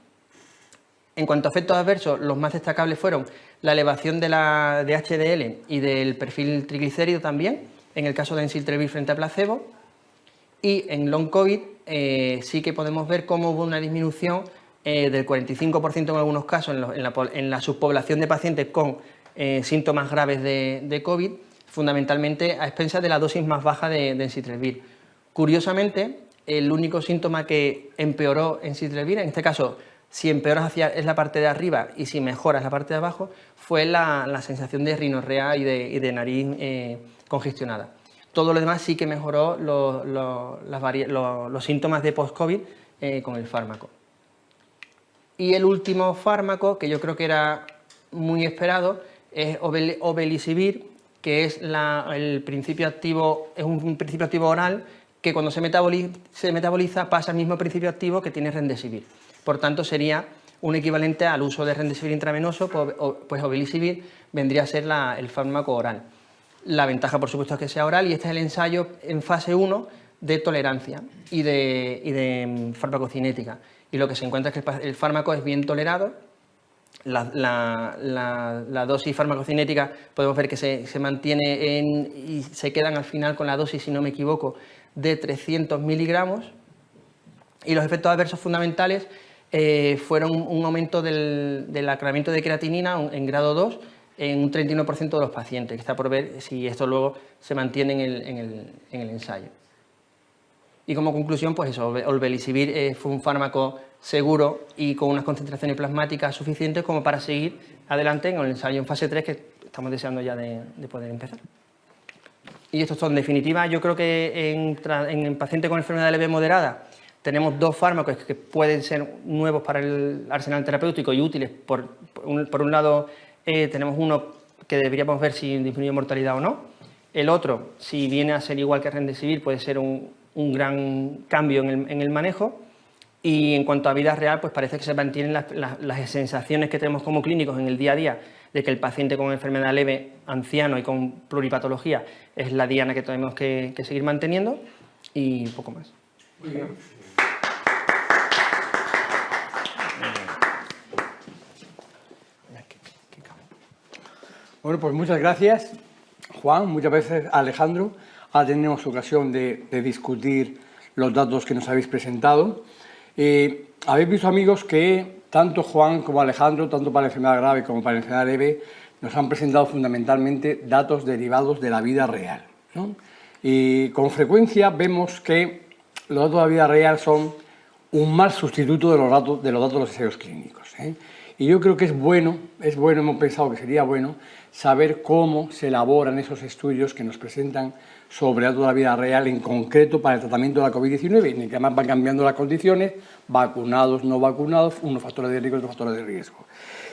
En cuanto a efectos adversos, los más destacables fueron la elevación de HDL y del perfil triglicérido también, en el caso de ensitrelvir frente a placebo. Y en long COVID sí que podemos ver cómo hubo una disminución del 45% en algunos casos en la subpoblación de pacientes con síntomas graves de COVID, fundamentalmente a expensas de la dosis más baja de ensitrelvir. Curiosamente, el único síntoma que empeoró ensitrelvir, en este caso, si empeoras es la parte de arriba y si mejoras la parte de abajo, fue la sensación de rinorrea y de nariz congestionada. Todo lo demás sí que mejoró los síntomas de post-COVID con el fármaco. Y el último fármaco, que yo creo que era muy esperado, es obelisibir, que es un principio activo oral que cuando se metaboliza pasa al mismo principio activo que tiene Remdesivir. Por tanto, sería un equivalente al uso de Remdesivir intravenoso, pues Obelisivir vendría a ser el fármaco oral. La ventaja, por supuesto, es que sea oral, y este es el ensayo en fase 1 de tolerancia y de farmacocinética. Y lo que se encuentra es que el fármaco es bien tolerado. La dosis farmacocinética podemos ver que se mantiene y se quedan al final con la dosis, si no me equivoco, de 300 miligramos, y los efectos adversos fundamentales fueron un aumento del aclaramiento de creatinina en grado 2 en un 31% de los pacientes, que está por ver si esto luego se mantiene en el ensayo. Y como conclusión, pues eso, Obelisivir fue un fármaco seguro y con unas concentraciones plasmáticas suficientes como para seguir adelante en el ensayo en fase 3, que estamos deseando ya de poder empezar. Y estos son, en definitiva, yo creo que en pacientes con enfermedad leve moderada tenemos dos fármacos que pueden ser nuevos para el arsenal terapéutico y útiles. Por un lado, tenemos uno que deberíamos ver si disminuye mortalidad o no. El otro, si viene a ser igual que Remdesivir, puede ser un gran cambio en el manejo. Y en cuanto a vida real, pues parece que se mantienen las sensaciones que tenemos como clínicos en el día a día de que el paciente con enfermedad leve, anciano y con pluripatología es la diana que tenemos que seguir manteniendo, y poco más. Muy bien. Bueno, pues muchas gracias, Juan. Muchas veces, Alejandro, ahora tenemos ocasión de discutir los datos que nos habéis presentado. Habéis visto, amigos, que tanto Juan como Alejandro, tanto para la enfermedad grave como para la enfermedad leve, nos han presentado fundamentalmente datos derivados de la vida real, ¿no? Y con frecuencia vemos que los datos de la vida real son un mal sustituto de los datos de los ensayos clínicos, ¿eh? Y yo creo que es bueno, hemos pensado que sería bueno saber cómo se elaboran esos estudios que nos presentan sobre datos de la vida real, en concreto para el tratamiento de la COVID-19, en el que además van cambiando las condiciones, vacunados, no vacunados, unos factores de riesgo y otros factores de riesgo.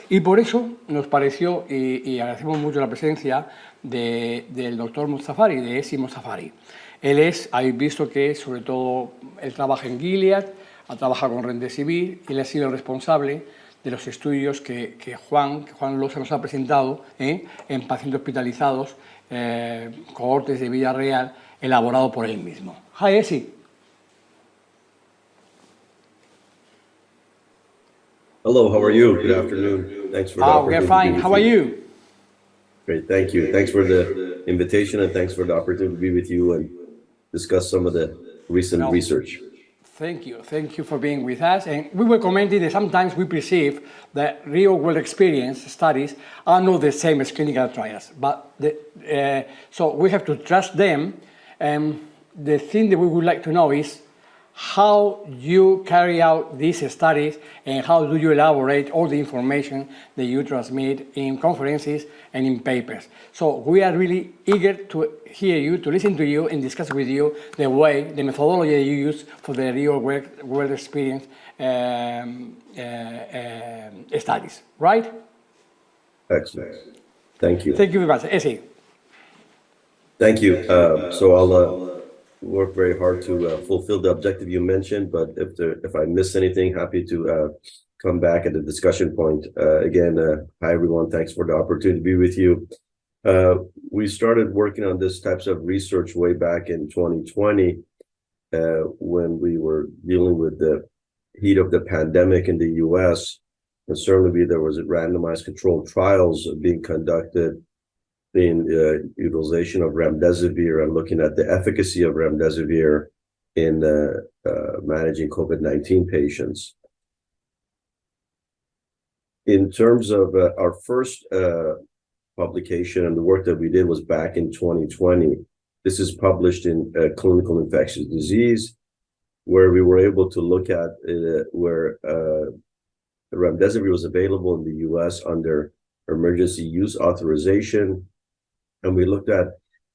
Y por eso nos pareció, y agradecemos mucho la presencia del doctor Mostafari, de Esi Mostafari. Él habéis visto que sobre todo él trabaja en Gilead, ha trabajado con Remdesivir, y él ha sido el responsable de los estudios que Juan Losa nos ha presentado en pacientes hospitalizados, cohortes de vida real, elaborado por él mismo. Hi, Esi. Hello, how are you? Good afternoon. Thanks for the opportunity. We're fine. How are you? Great, thank you. Thanks for the invitation, and thanks for the opportunity to be with you and discuss some of the recent research. Thank you for being with us. And we were commenting that sometimes we perceive that real-world experience studies are not the same as clinical trials, but so we have to trust them. The thing that we would like to know is how you carry out these studies and how do you elaborate all the information that you transmit in conferences and in papers. So we are really eager to hear you, to listen to you and discuss with you the methodology that you use for the real world experience studies, right? Excellent. Thank you. Thank you very much. Esi. Thank you. So I'll work very hard to fulfill the objective you mentioned, but if I miss anything, happy to come back at the discussion point. Again, hi everyone, thanks for the opportunity to be with you. We started working on this types of research way back in 2020 when we were dealing with the heat of the pandemic in the US. And certainly there was a randomized controlled trials being conducted in utilization of Remdesivir and looking at the efficacy of Remdesivir in managing COVID-19 patients. In terms of our first publication and the work that we did was back in 2020. This is published in Clinical Infectious Disease, where we were able to look at where Remdesivir was available in the US under emergency use authorization. And we looked at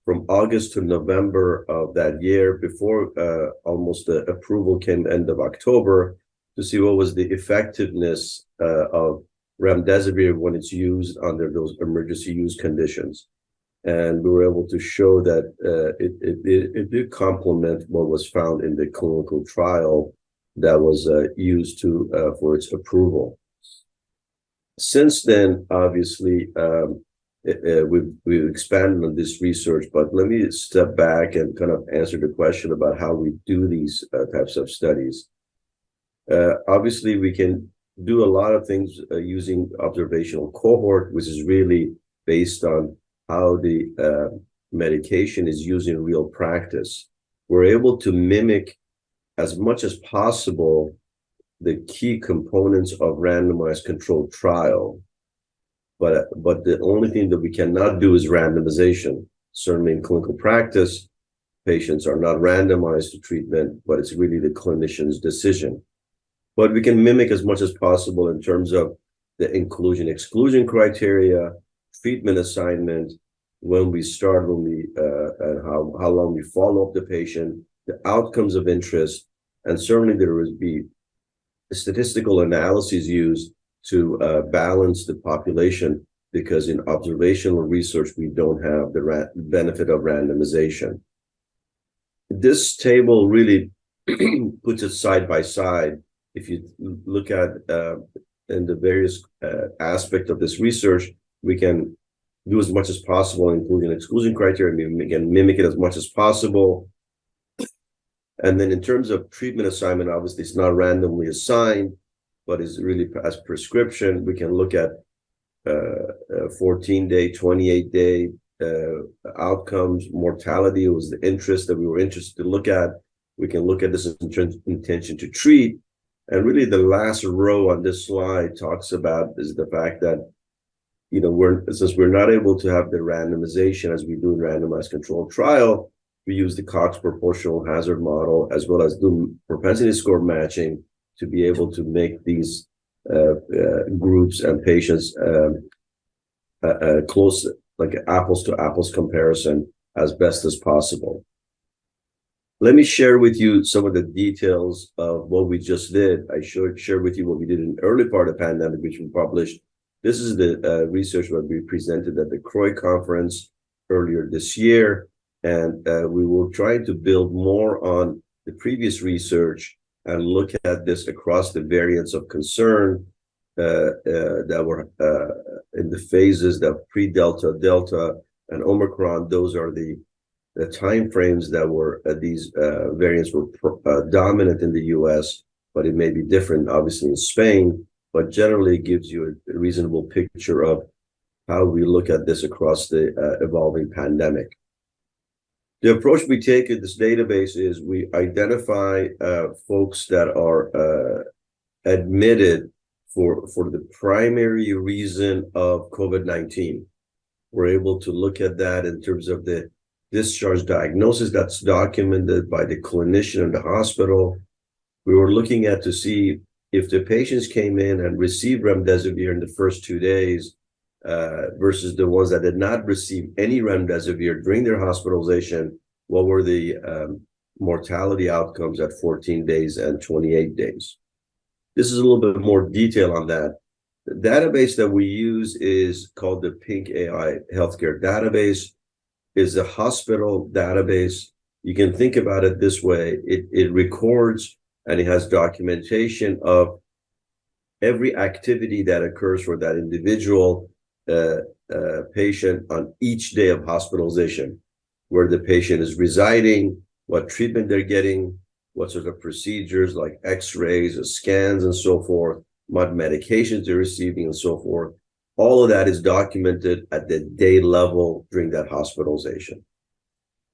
from August to November of that year, before almost the approval came end of October, to see what was the effectiveness of Remdesivir when it's used under those emergency use conditions. And we were able to show that it did complement what was found in the clinical trial that was used for its approval. Since then, obviously, we've expanded on this research, but let me step back and kind of answer the question about how we do these types of studies. Obviously, we can do a lot of things using observational cohort, which is really based on how the medication is used in real practice. We're able to mimic as much as possible the key components of randomized controlled trial. But the only thing that we cannot do is randomization. Certainly in clinical practice, patients are not randomized to treatment, but it's really the clinician's decision. But we can mimic as much as possible in terms of the inclusion-exclusion criteria, treatment assignment, when we start, and how long we follow up the patient, the outcomes of interest, and certainly there will be statistical analyses used to balance the population, because in observational research, we don't have the benefit of randomization. This table really puts it side by side. If you look at in the various aspects of this research, we can do as much as possible, including exclusion criteria, and we can mimic it as much as possible. And then in terms of treatment assignment, obviously it's not randomly assigned, but is really as prescription. We can look at 14-day, 28-day outcomes. Mortality was the interest that we were interested to look at. We can look at this intention to treat. And really the last row on this slide talks about is the fact that, you know, since we're not able to have the randomization as we do in randomized controlled trial, we use the Cox proportional hazard model as well as do propensity score matching to be able to make these groups and patients close, like apples to apples comparison as best as possible. Let me share with you some of the details of what we just did. I should share with you what we did in the early part of the pandemic, which we published. This is the research that we presented at the CROI conference earlier this year. And we were trying to build more on the previous research and look at this across the variants of concern that were in the phases that pre-Delta, Delta, and Omicron. Those are the time frames that were these variants were dominant in the US, but it may be different, obviously, in Spain, but generally gives you a reasonable picture of how we look at this across the evolving pandemic. The approach we take in this database is we identify folks that are admitted for the primary reason of COVID-19. We're able to look at that in terms of the discharge diagnosis that's documented by the clinician in the hospital. We were looking at to see if the patients came in and received remdesivir in the first 2 days versus the ones that did not receive any remdesivir during their hospitalization, what were the mortality outcomes at 14 days and 28 days. This is a little bit more detail on that. The database that we use is called the PINC AI Healthcare Database. Is a hospital database. You can think about it this way. It records and it has documentation of every activity that occurs for that individual patient on each day of hospitalization, where the patient is residing, what treatment they're getting, what sort of procedures like x-rays or scans and so forth, what medications they're receiving and so forth. All of that is documented at the day level during that hospitalization.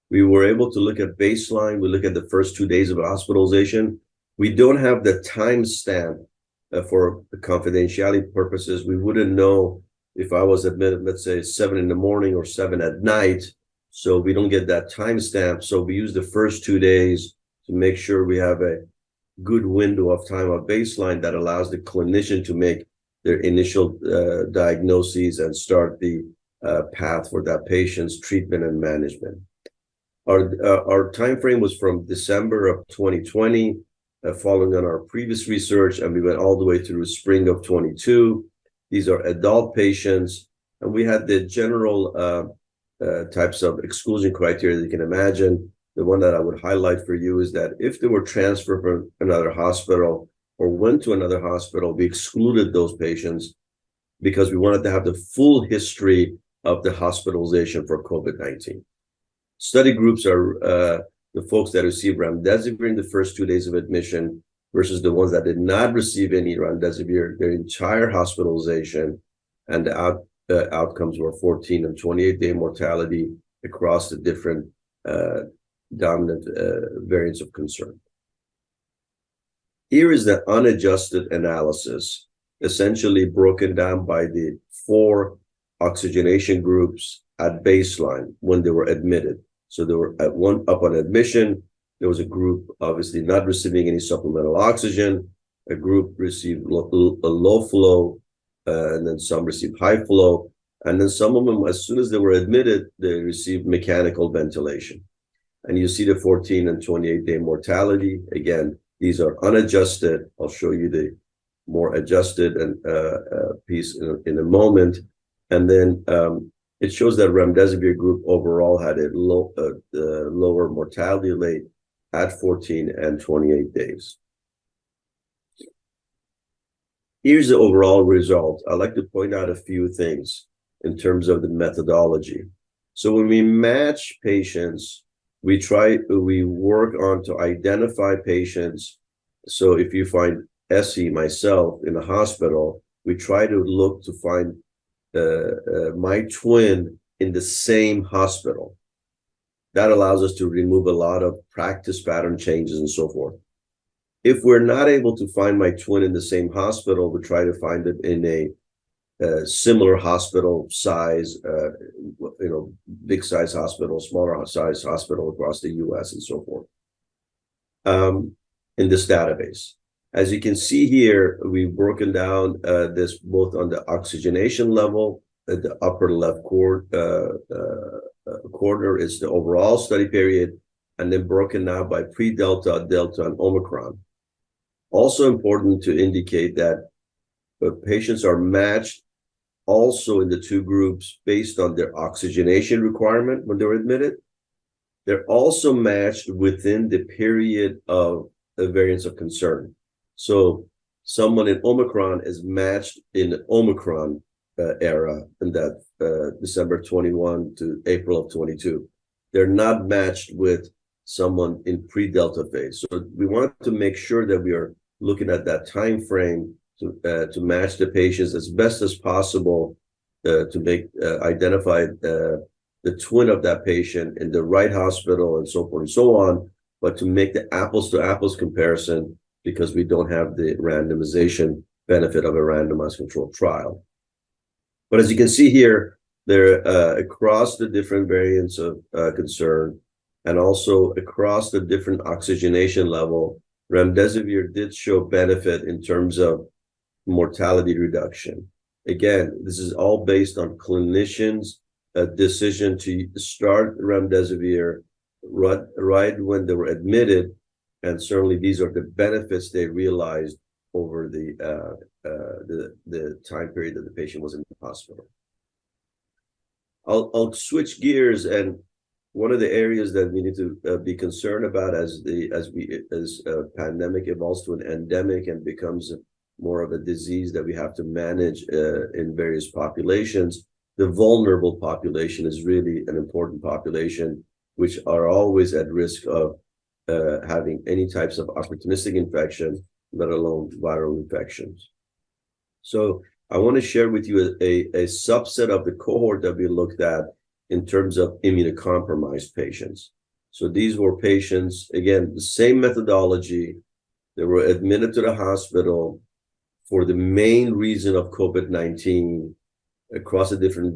We were able to look at baseline. We look at the first 2 days of hospitalization. We don't have the timestamp for the confidentiality purposes. We wouldn't know if I was admitted, let's say 7 in the morning or 7 at night. So we don't get that timestamp. So we use the first 2 days to make sure we have a good window of time of baseline that allows the clinician to make their initial diagnoses and start the path for that patient's treatment and management. Our time frame was from December of 2020, following on our previous research, and we went all the way through spring of 22. These are adult patients, and we had the general types of exclusion criteria that you can imagine. The one that I would highlight for you is that if they were transferred from another hospital or went to another hospital, we excluded those patients because we wanted to have the full history of the hospitalization for COVID-19. Study groups are the folks that receive remdesivir in the first 2 days of admission versus the ones that did not receive any remdesivir their entire hospitalization, and the outcomes were 14 and 28-day mortality across the different dominant variants of concern. Here is the unadjusted analysis, essentially broken down by the 4 oxygenation groups at baseline when they were admitted. So they were upon admission, there was a group obviously not receiving any supplemental oxygen, a group received a low flow, and then some received high flow, and then some of them, as soon as they were admitted, they received mechanical ventilation. And you see the 14 and 28-day mortality. Again, these are unadjusted. I'll show you the more adjusted and piece in a moment. And then it shows that remdesivir group overall had a lower mortality rate at 14 and 28 days. Here's the overall result. I'd like to point out a few things in terms of the methodology. So when we match patients, we work on to identify patients. So if you find Essie, myself, in a hospital, we try to look to find my twin in the same hospital. That allows us to remove a lot of practice pattern changes and so forth. If we're not able to find my twin in the same hospital, we try to find it in a similar hospital size, big size hospital, smaller size hospital across the US and so forth in this database. As you can see here, we've broken down this both on the oxygenation level. At the upper left corner is the overall study period, and then broken down by pre-Delta, Delta, and Omicron. Also important to indicate that patients are matched also in the 2 groups based on their oxygenation requirement when they were admitted. They're also matched within the period of the variants of concern. So someone in Omicron is matched in the Omicron era, in that December 21 to April of 22. They're not matched with someone in pre-Delta phase. So we want to make sure that we are looking at that time frame to match the patients as best as possible to make identify the twin of that patient in the right hospital and so forth and so on, but to make the apples to apples comparison, because we don't have the randomization benefit of a randomized controlled trial. But as you can see here, they're across the different variants of concern and also across the different oxygenation level, remdesivir did show benefit in terms of mortality reduction. Again, this is all based on clinicians' decision to start remdesivir right when they were admitted, and certainly these are the benefits they realized over the time period that the patient was in the hospital. I'll switch gears, and one of the areas that we need to be concerned about as pandemic evolves to an endemic and becomes more of a disease that we have to manage in various populations, the vulnerable population is really an important population, which are always at risk of having any types of opportunistic infection, let alone viral infections. So I want to share with you a subset of the cohort that we looked at in terms of immunocompromised patients. So these were patients, again, the same methodology. They were admitted to the hospital for the main reason of COVID-19 across the different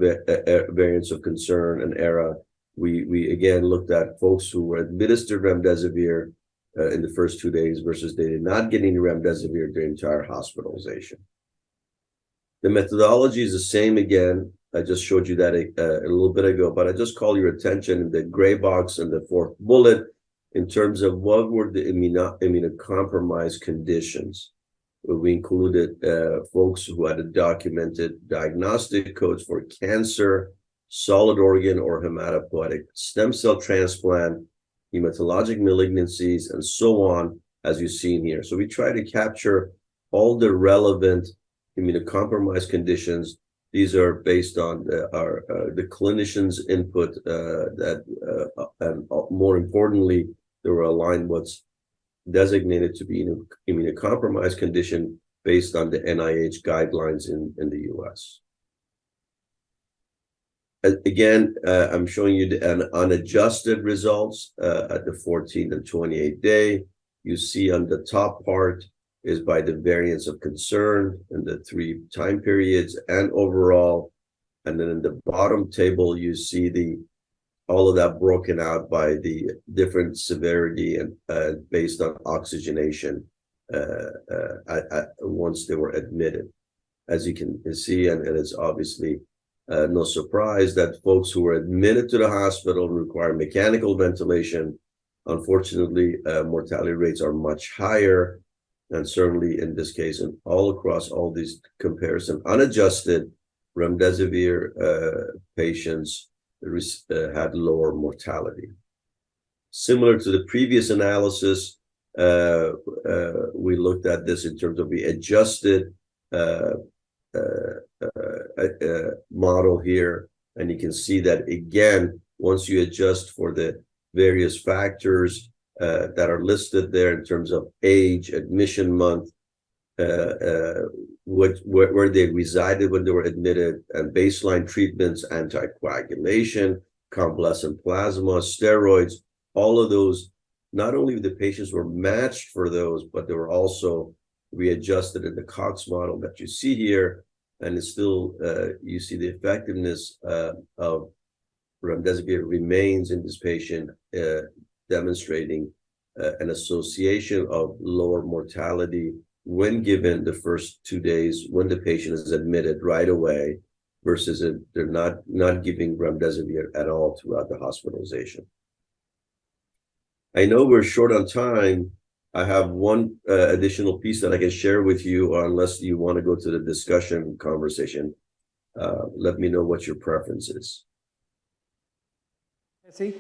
variants of concern and era. We again looked at folks who were administered remdesivir in the first 2 days versus they did not get any remdesivir their entire hospitalization. The methodology is the same again. I just showed you that a little bit ago, but I just call your attention in the gray box and the 4th bullet in terms of what were the immunocompromised conditions. We included folks who had a documented diagnostic codes for cancer, solid organ or hematopoietic stem cell transplant, hematologic malignancies, and so on, as you've seen here. So we try to capture all the relevant immunocompromised conditions. These are based on the clinician's input and more importantly, they were aligned what's designated to be an immunocompromised condition based on the NIH guidelines in the US. Again, I'm showing you the unadjusted results at the 14 and 28 day. You see on the top part is by the variance of concern in the 3 time periods and overall. And then in the bottom table, you see all of that broken out by the different severity and based on oxygenation once they were admitted. As you can see, and it's obviously no surprise that folks who were admitted to the hospital require mechanical ventilation. Unfortunately, mortality rates are much higher. And certainly in this case, and all across all these comparison, unadjusted remdesivir patients had lower mortality. Similar to the previous analysis, we looked at this in terms of the adjusted model here, and you can see that again, once you adjust for the various factors that are listed there in terms of age, admission month, where they resided when they were admitted, and baseline treatments, anticoagulation, convalescent plasma, steroids, all of those, not only the patients were matched for those, but they were also readjusted in the Cox model that you see here. And it's still, you see the effectiveness of remdesivir remains in this patient, demonstrating an association of lower mortality when given the first 2 days when the patient is admitted right away versus they're not giving remdesivir at all throughout the hospitalization. I know we're short on time. I have one additional piece that I can share with you, or unless you want to go to the discussion conversation, let me know what your preference is. See?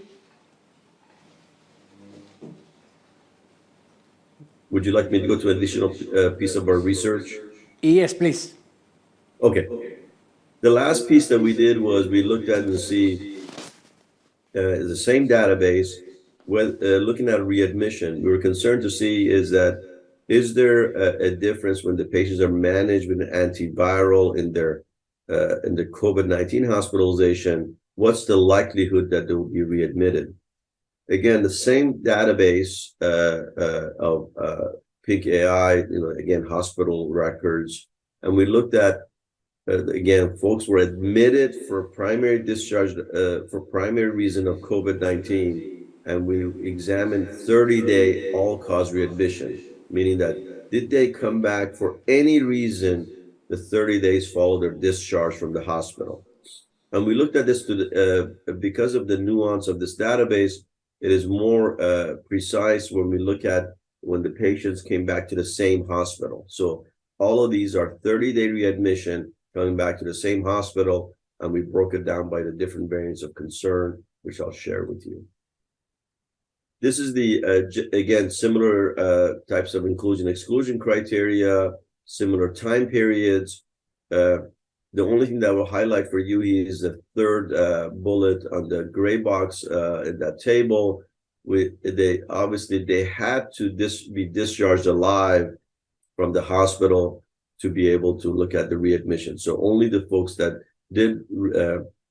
Would you like me to go to an additional piece of our research? Yes, please. Okay. The last piece that we did was we looked at and see the same database with looking at readmission. We were concerned to see is there a difference when the patients are managed with an antiviral in their COVID-19 hospitalization? What's the likelihood that they will be readmitted? Again, the same database of PINC-AI, again, hospital records. And we looked at, again, folks were admitted for primary discharge for primary reason of COVID-19. And we examined 30-day all-cause readmission, meaning that did they come back for any reason the 30 days following their discharge from the hospital? And we looked at this because of the nuance of this database. It is more precise when we look at when the patients came back to the same hospital. So all of these are 30-day readmission coming back to the same hospital, and we broke it down by the different variants of concern, which I'll share with you. This is the, again, similar types of inclusion-exclusion criteria, similar time periods. The only thing that I will highlight for you is the third bullet on the gray box in that table. They had to be discharged alive from the hospital to be able to look at the readmission. So only the folks that did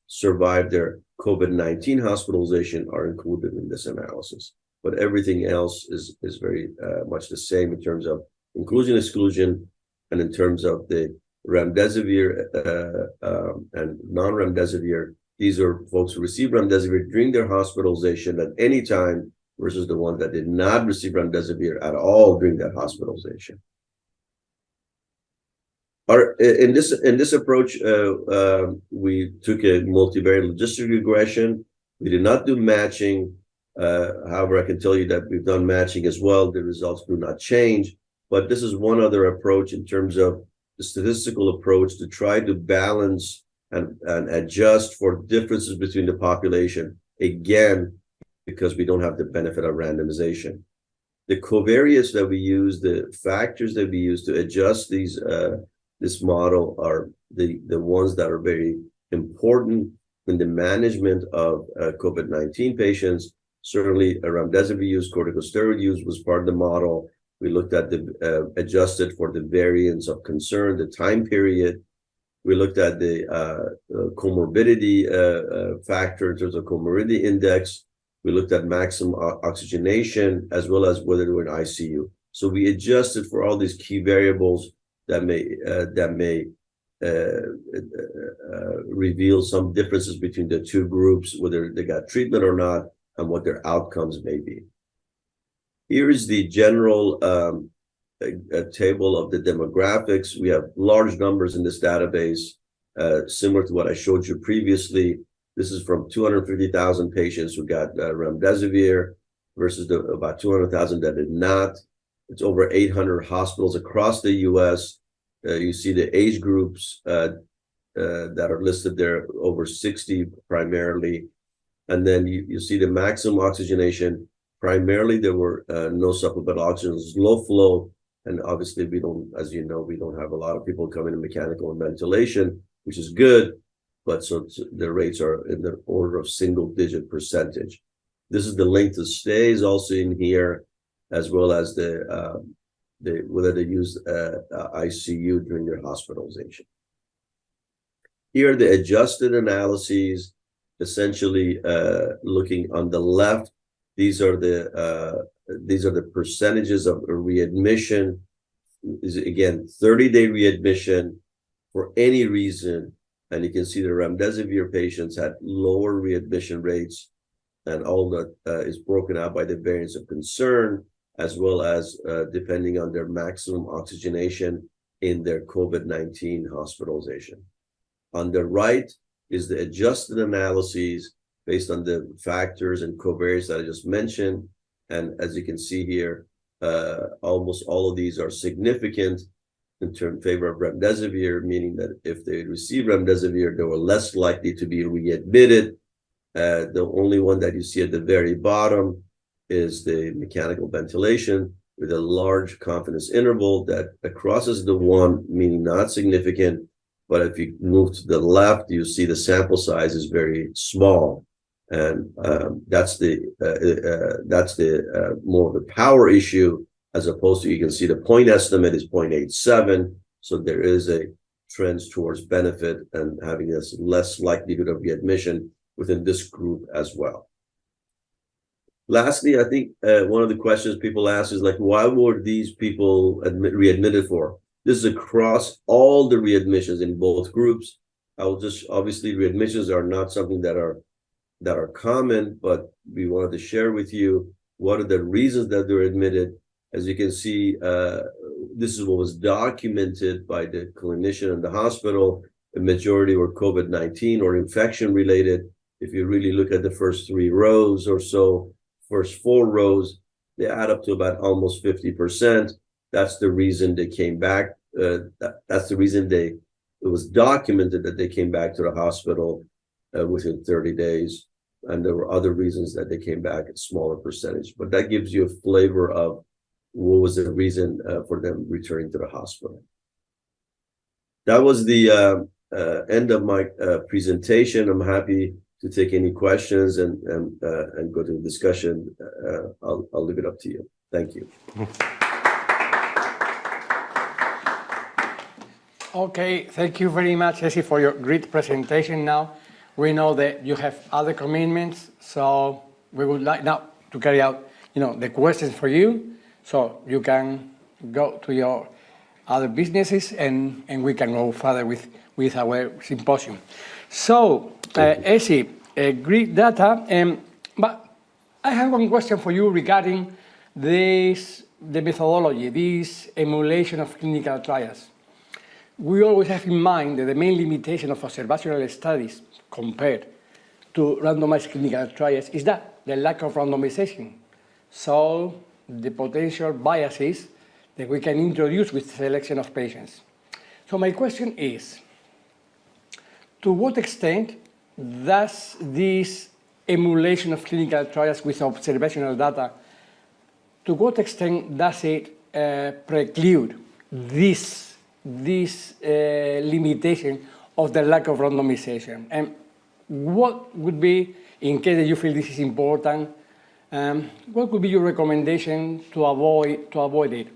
survive their COVID-19 hospitalization are included in this analysis. But everything else is very much the same in terms of inclusion, exclusion, and in terms of the remdesivir and non-remdesivir. These are folks who received remdesivir during their hospitalization at any time versus the ones that did not receive remdesivir at all during that hospitalization. In this approach, we took a multivariate logistic regression. We did not do matching. However, I can tell you that we've done matching as well. The results do not change. But this is one other approach in terms of the statistical approach to try to balance and adjust for differences between the population, again, because we don't have the benefit of randomization. The covariates that we use, the factors that we use to adjust this model are the ones that are very important in the management of COVID-19 patients. Certainly, remdesivir use, corticosteroid use was part of the model. We looked at the adjusted for the variants of concern, the time period. We looked at the comorbidity factor in terms of comorbidity index. We looked at maximum oxygenation as well as whether they were in ICU. So we adjusted for all these key variables that may reveal some differences between the two groups, whether they got treatment or not, and what their outcomes may be. Here is the general table of the demographics. We have large numbers in this database, similar to what I showed you previously. This is from 250,000 patients who got remdesivir versus about 200,000 that did not. It's over 800 hospitals across the U.S. You see the age groups that are listed there, over 60 primarily. And then you see the maximum oxygenation. Primarily, there were no supplemental oxygen, low flow. And obviously, we don't, as you know, we don't have a lot of people coming in mechanical ventilation, which is good. But so the rates are in the order of single-digit percentage. This is the length of stay is also in here, as well as the whether they use ICU during their hospitalization. Here are the adjusted analyses, essentially looking on the left. These are the percentages of readmission. Is again 30-day readmission for any reason. And you can see the remdesivir patients had lower readmission rates, and all that is broken out by the variants of concern, as well as depending on their maximum oxygenation in their COVID-19 hospitalization. On the right is the adjusted analyses based on the factors and covariates that I just mentioned. And as you can see here, almost all of these are significant in favor of remdesivir, meaning that if they receive remdesivir, they were less likely to be readmitted. The only one that you see at the very bottom is the mechanical ventilation with a large confidence interval that crosses the 1, meaning not significant. But if you move to the left, you see the sample size is very small. And that's the more of a power issue, as opposed to, you can see the point estimate is 0.87. So there is a trend towards benefit and having this less likelihood of readmission within this group as well. Lastly, I think one of the questions people ask is like, why were these people readmitted for? This is across all the readmissions in both groups. I will just, obviously readmissions are not something that are common, but we wanted to share with you what are the reasons that they're admitted. As you can see, this is what was documented by the clinician in the hospital. The majority were COVID-19 or infection related. If you really look at the first 3 rows or so, first 4 rows, they add up to about almost 50%. That's the reason they came back. That's the reason it was documented that they came back to the hospital within 30 days. And there were other reasons that they came back at smaller percentage. But that gives you a flavor of what was the reason for them returning to the hospital. That was the end of my presentation. I'm happy to take any questions and go to the discussion. I'll leave it up to you. Thank you. Okay, thank you very much, Jesse, for your great presentation. Now we know that you have other commitments, so we would like now to carry out, the questions for you, so you can go to your other businesses and we can go further with our symposium. So, Jesse, great data, but I have one question for you regarding the methodology, this emulation of clinical trials. We always have in mind that the main limitation of observational studies compared to randomized clinical trials is that the lack of randomization. So the potential biases that we can introduce with selection of patients. So my question is, to what extent does this emulation of clinical trials with observational data, to what extent does it preclude this limitation of the lack of randomization? And what would be, in case that you feel this is important, what would be your recommendation to avoid it? I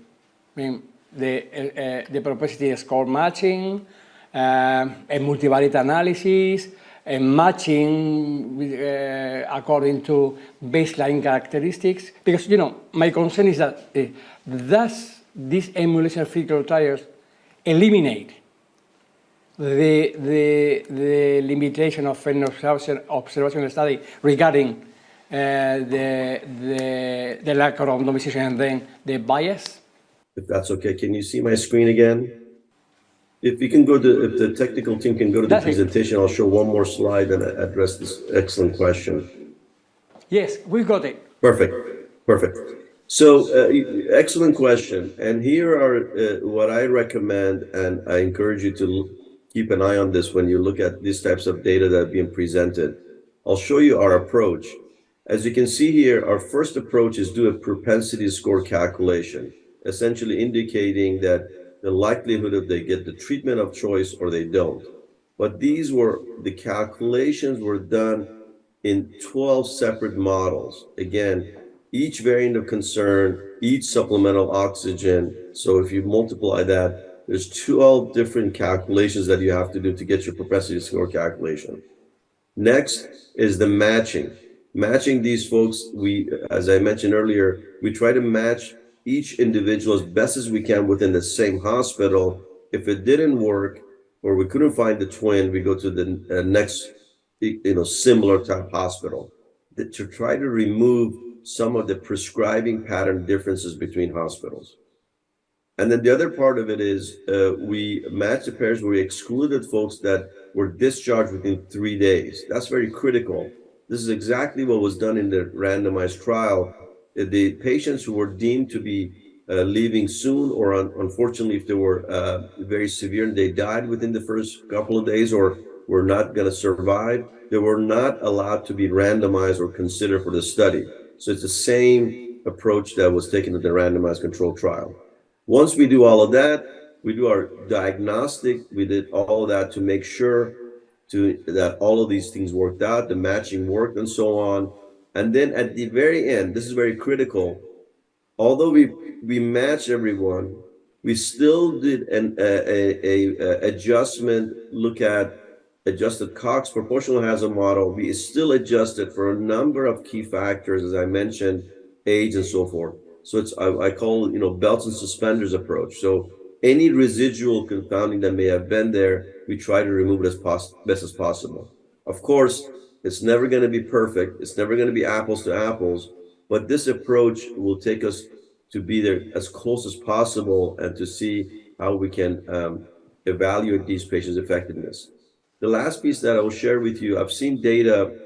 mean, the propensity score matching, a multivariate analysis, and matching according to baseline characteristics. Because, my concern is that does these emulation of clinical trials eliminate the limitation of an observational study regarding the lack of randomization and then the bias? If that's okay, can you see my screen again? If you can go to, if the technical team can go to the presentation, I'll show one more slide and address this excellent question. Yes, we got it. Perfect. So, excellent question. And here are what I recommend, and I encourage you to keep an eye on this when you look at these types of data that are being presented. I'll show you our approach. As you can see here, our first approach is do a propensity score calculation, essentially indicating that the likelihood of they get the treatment of choice or they don't. But these were, the calculations were done in 12 separate models. Again, each variant of concern, each supplemental oxygen. So if you multiply that, there's 12 different calculations that you have to do to get your propensity score calculation. Next is the matching. Matching these folks, as I mentioned earlier, we try to match each individual as best as we can within the same hospital. If it didn't work or we couldn't find the twin, we go to the next, similar type hospital to try to remove some of the prescribing pattern differences between hospitals. And then the other part of it is we matched the pairs where we excluded folks that were discharged within 3 days. That's very critical. This is exactly what was done in the randomized trial. The patients who were deemed to be leaving soon, or unfortunately, if they were very severe and they died within the first couple of days or were not going to survive, they were not allowed to be randomized or considered for the study. So it's the same approach that was taken in the randomized controlled trial. Once we do all of that, we do our diagnostic. We did all of that to make sure that all of these things worked out, the matching worked, and so on. And then at the very end, this is very critical. Although we match everyone, we still did an adjustment, look at adjusted Cox proportional hazard model. We still adjusted for a number of key factors, as I mentioned, age and so forth. So it's I call belts and suspenders approach. So any residual confounding that may have been there, we try to remove it as best as possible. Of course, it's never going to be perfect. It's never going to be apples to apples, but this approach will take us to be there as close as possible and to see how we can evaluate these patients' effectiveness. The last piece that I will share with you, I've seen data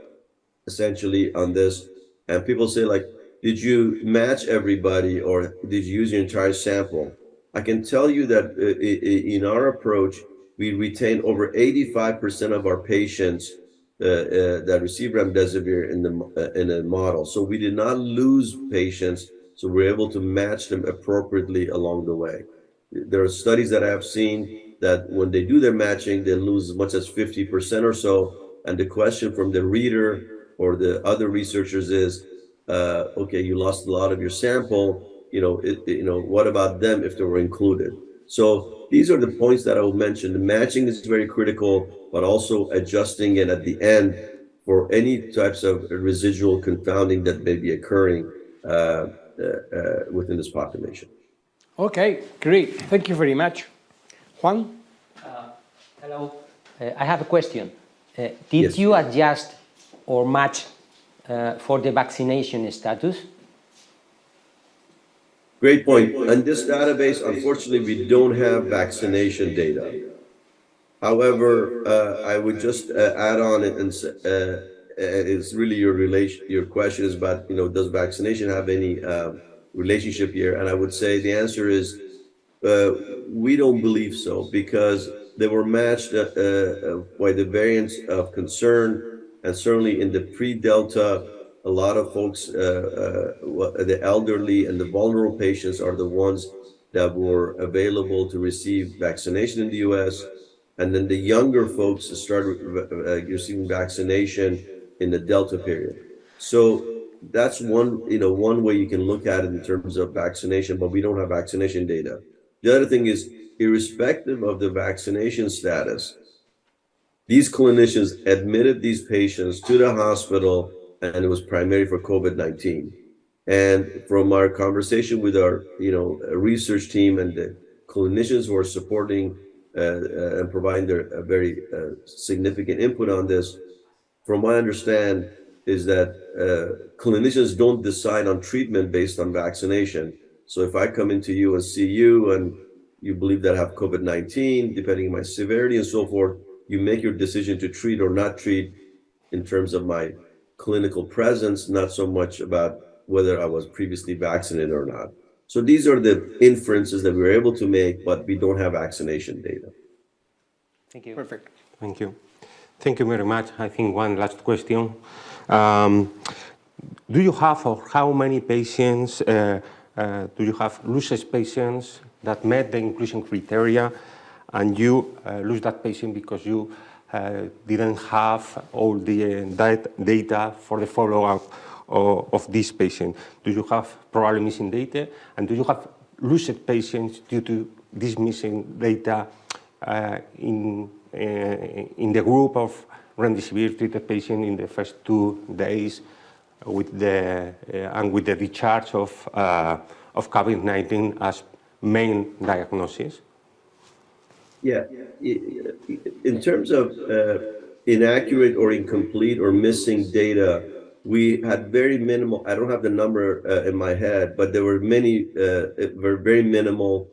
essentially on this, and people say, like, did you match everybody or did you use your entire sample? I can tell you that in our approach, we retain over 85% of our patients that receive remdesivir in the model. So we did not lose patients, so we're able to match them appropriately along the way. There are studies that I have seen that when they do their matching, they lose as much as 50% or so. And the question from the reader or the other researchers is, okay, you lost a lot of your sample, what about them if they were included? So these are the points that I will mention. The matching is very critical, but also adjusting it at the end for any types of residual confounding that may be occurring within this population. Okay, great. Thank you very much. Juan? Hello. I have a question. Did Yes. you adjust or match for the vaccination status? Great point. In this database, unfortunately, we don't have vaccination data. However, I would just add on it, and it's really your question is about, does vaccination have any relationship here? And I would say the answer is we don't believe so, because they were matched by the variants of concern, and certainly in the pre-Delta, a lot of folks, the elderly and the vulnerable patients are the ones that were available to receive vaccination in the US. And then the younger folks started receiving vaccination in the Delta period. So that's one way you can look at it in terms of vaccination, but we don't have vaccination data. The other thing is, irrespective of the vaccination status, these clinicians admitted these patients to the hospital, and it was primarily for COVID-19. And from our conversation with our, research team and the clinicians who are supporting and providing their very significant input on this, from what I understand, is that clinicians don't decide on treatment based on vaccination. So if I come into you and see you and you believe that I have COVID-19, depending on my severity and so forth, you make your decision to treat or not treat in terms of my clinical presence, not so much about whether I was previously vaccinated or not. So these are the inferences that we were able to make, but we don't have vaccination data. Thank you. Perfect. Thank you. Thank you very much. I think one last question. Do you have, or how many patients do you have loses patients that met the inclusion criteria, and you lose that patient because you didn't have all the data for the follow-up of this patient? Do you have probably missing data, and do you have lucid patients due to this missing data in the group of remdesivir treated patient in the first 2 days with the discharge of COVID-19 as main diagnosis? Yeah, in terms of inaccurate or incomplete or missing data, we had very minimal. I don't have the number in my head, but there were very minimal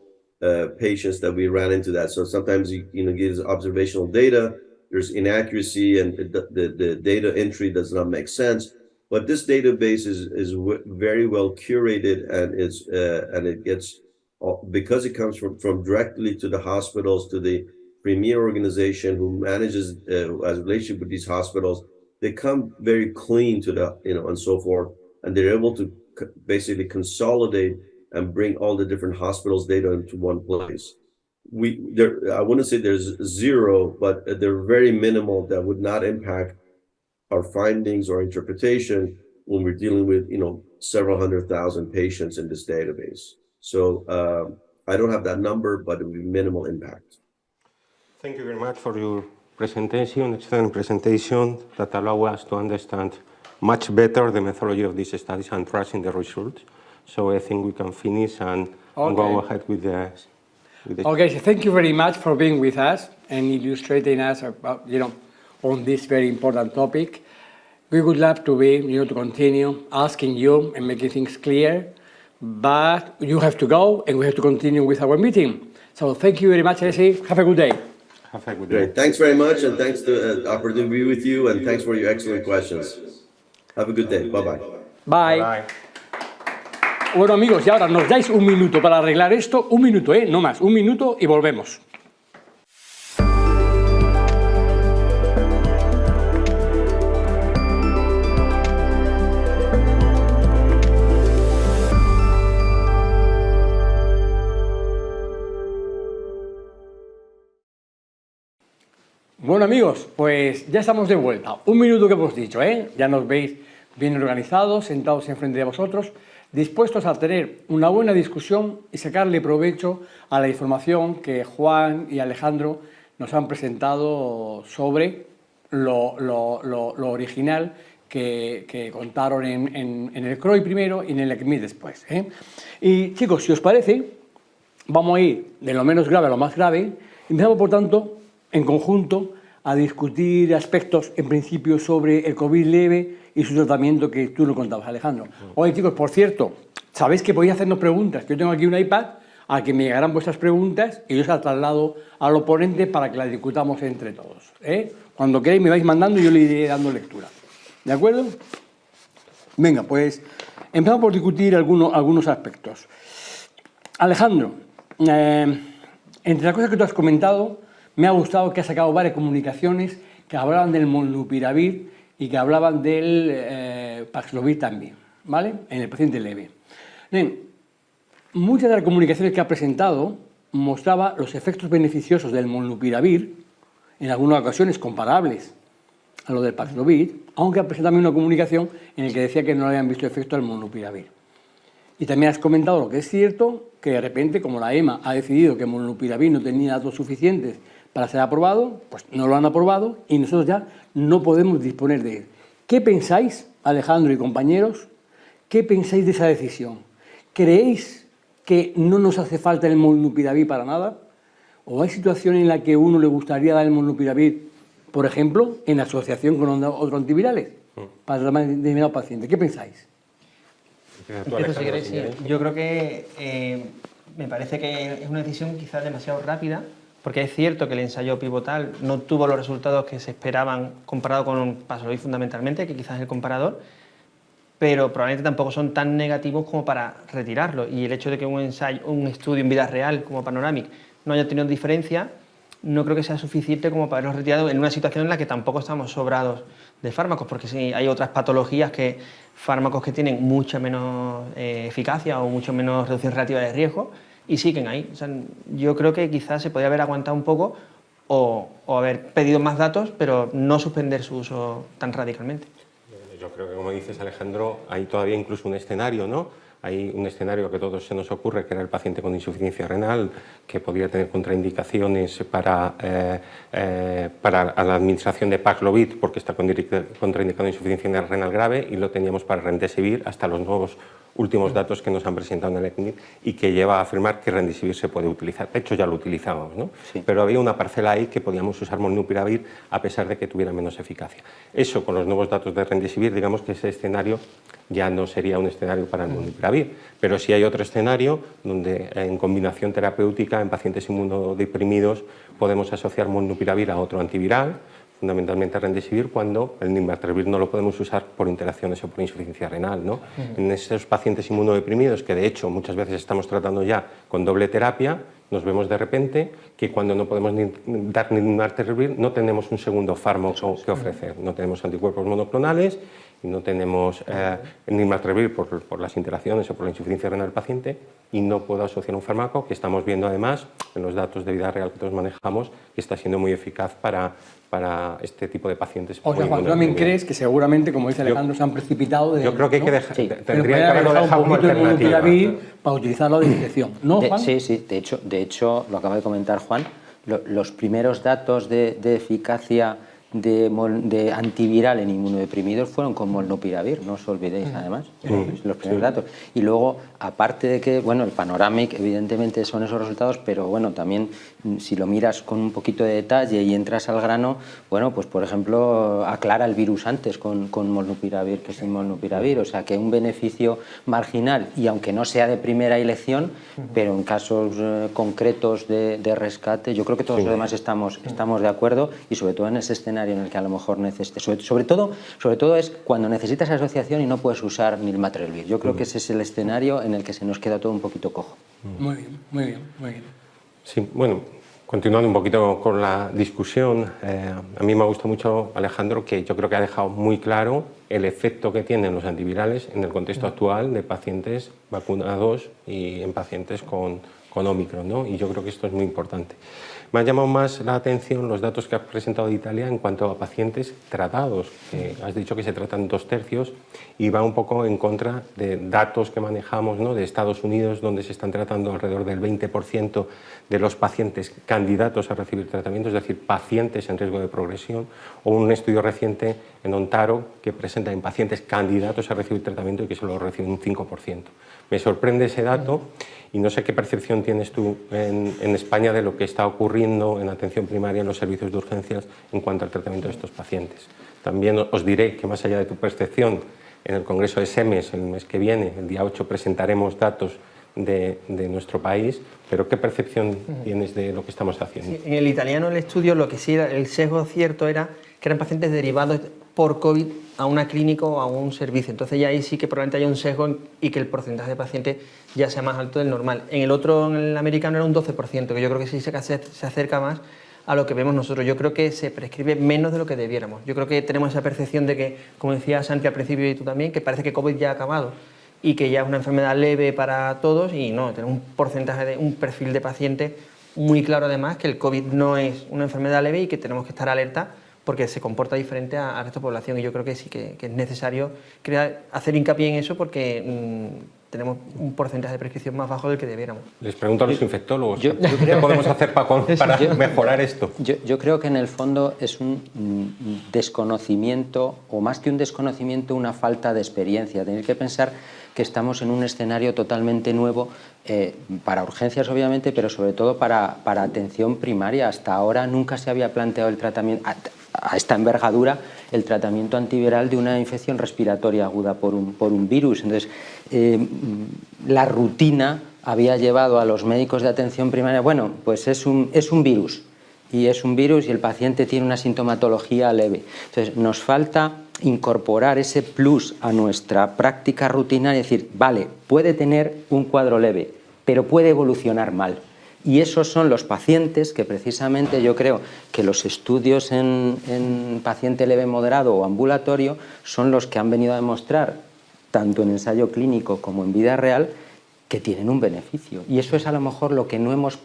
patients that we ran into that. So sometimes gives observational data, there's inaccuracy, and the data entry does not make sense. But this database is very well curated, and it gets, because it comes from directly to the hospitals, to the premier organization who manages as a relationship with these hospitals. They come very clean to the, and so forth, and they're able to basically consolidate and bring all the different hospitals' data into one place. I wouldn't say there's zero, but they're very minimal that would not impact our findings or interpretation when we're dealing with, several 100,000 patients in this database. So I don't have that number, but it would be minimal impact. Thank you very much for your presentation, excellent presentation that allow us to understand much better the methodology of these studies and trust in the results. So I think we can finish and go ahead with the Okay, so thank you very much for being with us and illustrating us about, on this very important topic. We would love to be, to continue asking you and making things clear, but you have to go and we have to continue with our meeting. So thank you very much, Jesse. Have a good day. Have a good day. Great. Thanks very much, and thanks to the opportunity to be with you, and thanks for your excellent questions. Have a good day. Bye-bye. Bye. Bye. Bueno, amigos, y ahora nos dais un minuto para arreglar esto. Un minuto, no más. Un minuto y volvemos. Bueno, amigos, pues ya estamos de vuelta. Un minuto que hemos dicho, Ya nos veis bien organizados, sentados enfrente de vosotros, dispuestos a tener una buena discusión y sacarle provecho a la información que Juan y Alejandro nos han presentado sobre lo original que contaron en el CROI primero y en el ECMID después. Y chicos, si os parece, vamos a ir de lo menos grave a lo más grave. Empezamos, por tanto, en conjunto a discutir aspectos, en principio, sobre el COVID leve y su tratamiento que tú nos contabas, Alejandro. Oye, chicos, por cierto, sabéis que podéis hacernos preguntas. Yo tengo aquí un iPad a que me llegarán vuestras preguntas y yo se las traslado al oponente para que las discutamos entre todos. Cuando queráis me vais mandando y yo le iré dando lectura. ¿De acuerdo? Venga, pues empezamos por discutir algunos aspectos. Alejandro, entre las cosas que tú has comentado, me ha gustado que ha sacado varias comunicaciones que hablaban del molnupiravir y que hablaban del Paxlovid también, ¿vale? En el paciente leve. Bien, muchas de las comunicaciones que ha presentado mostraba los efectos beneficiosos del molnupiravir, en algunas ocasiones comparables a lo del Paxlovid, aunque ha presentado también una comunicación en la que decía que no habían visto efecto al molnupiravir. Y también has comentado lo que es cierto, que de repente, como la EMA ha decidido que el molnupiravir no tenía datos suficientes para ser aprobado, pues no lo han aprobado y nosotros ya no podemos disponer de él. ¿Qué pensáis, Alejandro y compañeros? ¿Qué pensáis de esa decisión? ¿Creéis que no nos hace falta el molnupiravir para nada? ¿O hay situaciones en las que a uno le gustaría dar el molnupiravir, por ejemplo, en asociación con otros antivirales, para tratar a determinados pacientes? ¿Qué pensáis? Empiezo, si queréis, sí. Yo creo que me parece que es una decisión quizás demasiado rápida, porque es cierto que el ensayo pivotal no tuvo los resultados que se esperaban comparado con un Paxlovid fundamentalmente, que quizás es el comparador, pero probablemente tampoco son tan negativos como para retirarlo. Y el hecho de que un estudio en vida real como Panoramic no haya tenido diferencia, no creo que sea suficiente como para haberlos retirado en una situación en la que tampoco estamos sobrados de fármacos, porque sí hay otras patologías que fármacos que tienen mucha menos eficacia o mucho menos reducción relativa de riesgo y siguen ahí. O sea, yo creo que quizás se podría haber aguantado un poco o haber pedido más datos, pero no suspender su uso tan radicalmente. Yo creo que, como dices, Alejandro, hay todavía incluso un escenario, ¿no? Hay un escenario que a todos se nos ocurre, que era el paciente con insuficiencia renal, que podría tener contraindicaciones para la administración de Paxlovid, porque está contraindicado en insuficiencia renal grave, y lo teníamos para Remdesivir hasta los nuevos últimos datos que nos han presentado en el ECNIC y que lleva a afirmar que Remdesivir se puede utilizar. De hecho, ya lo utilizábamos, ¿no? Sí. Pero había una parcela ahí que podíamos usar molnupiravir a pesar de que tuviera menos eficacia. Eso, con los nuevos datos de Remdesivir, digamos que ese escenario ya no sería un escenario para el molnupiravir, pero sí hay otro escenario donde en combinación terapéutica en pacientes inmunodeprimidos podemos asociar molnupiravir a otro antiviral, fundamentalmente Remdesivir, cuando el nirmatrelvir no lo podemos usar por interacciones o por insuficiencia renal, ¿no? En esos pacientes inmunodeprimidos, que de hecho muchas veces estamos tratando ya con doble terapia, nos vemos de repente que cuando no podemos dar nirmatrelvir no tenemos un segundo fármaco que ofrecer, no tenemos anticuerpos monoclonales y no tenemos nirmatrelvir por las interacciones o por la insuficiencia renal del paciente, y no puedo asociar un fármaco que estamos viendo además en los datos de vida real que todos manejamos que está siendo muy eficaz para este tipo de pacientes. O sea, Juan, ¿tú también crees que seguramente, como dice Alejandro, se han precipitado? Yo creo que hay que dejar, Sí. tendría que haberlo dejado como un poquito el alternativa. molnupiravir para utilizarlo de discreción, ¿no, Juan? Sí, sí, de hecho, lo acaba de comentar Juan, los primeros datos de eficacia de antiviral en inmunodeprimidos fueron con molnupiravir, no os olvidéis además, los primeros datos. Y luego, aparte de que, bueno, el Panoramic evidentemente son esos resultados, pero bueno, también si lo miras con un poquito de detalle y entras al grano, bueno, pues por ejemplo, aclara el virus antes con molnupiravir que sin molnupiravir, o sea que un beneficio marginal, y aunque no sea de primera elección, pero en casos concretos de rescate, yo creo que todos los demás estamos de acuerdo, y sobre todo en ese escenario en el que a lo mejor necesites, sobre todo es cuando necesitas asociación y no puedes usar nirmatrelvir. Yo creo que ese es el escenario en el que se nos queda todo un poquito cojo. Muy bien, muy bien, muy bien. Sí, bueno, continuando un poquito con la discusión, a mí me gusta mucho, Alejandro, que yo creo que ha dejado muy claro el efecto que tienen los antivirales en el contexto actual de pacientes vacunados y en pacientes con Omicron, ¿no? Y yo creo que esto es muy importante. Me ha llamado más la atención los datos que has presentado de Italia en cuanto a pacientes tratados, que has dicho que se tratan 2/3 y va un poco en contra de datos que manejamos, ¿no?, de Estados Unidos, donde se están tratando alrededor del 20% de los pacientes candidatos a recibir tratamiento, es decir, pacientes en riesgo de progresión, o un estudio reciente en Ontaro que presenta en pacientes candidatos a recibir tratamiento y que solo reciben un 5%. Me sorprende ese dato y no sé qué percepción tienes tú en España de lo que está ocurriendo en atención primaria en los servicios de urgencias en cuanto al tratamiento de estos pacientes. También os diré que, más allá de tu percepción, en el Congreso de SEMES el mes que viene, el día 8, presentaremos datos de nuestro país, pero ¿qué percepción tienes de lo que estamos haciendo? Sí, en el italiano, el estudio, lo que sí era, el sesgo cierto era que eran pacientes derivados por COVID a una clínica o a un servicio. Entonces ya ahí sí que probablemente haya un sesgo y que el porcentaje de pacientes ya sea más alto del normal. En el otro, en el americano, era un 12%, que yo creo que sí se acerca más a lo que vemos nosotros. Yo creo que se prescribe menos de lo que debiéramos. Yo creo que tenemos esa percepción de que, como decía Santi al principio y tú también, que parece que COVID ya ha acabado y que ya es una enfermedad leve para todos, y no, tenemos un porcentaje, un perfil de pacientes muy claro además que el COVID no es una enfermedad leve y que tenemos que estar alerta porque se comporta diferente al resto de la población, y yo creo que sí que es necesario hacer hincapié en eso porque tenemos un porcentaje de prescripción más bajo del que debiéramos. Les pregunto a los infectólogos, ¿qué podemos hacer para mejorar esto? Yo creo que en el fondo es un desconocimiento, o más que un desconocimiento, una falta de experiencia. Tenéis que pensar que estamos en un escenario totalmente nuevo para urgencias, obviamente, pero sobre todo para atención primaria. Hasta ahora nunca se había planteado el tratamiento a esta envergadura, el tratamiento antiviral de una infección respiratoria aguda por un virus. Entonces, la rutina había llevado a los médicos de atención primaria, bueno, pues es un virus, y el paciente tiene una sintomatología leve. Entonces, nos falta incorporar ese plus a nuestra práctica rutinaria y decir, vale, puede tener un cuadro leve, pero puede evolucionar mal. Y esos son los pacientes que precisamente yo creo que los estudios en paciente leve, moderado o ambulatorio son los que han venido a demostrar, tanto en ensayo clínico como en vida real, que tienen un beneficio. Y eso es a lo mejor lo que no hemos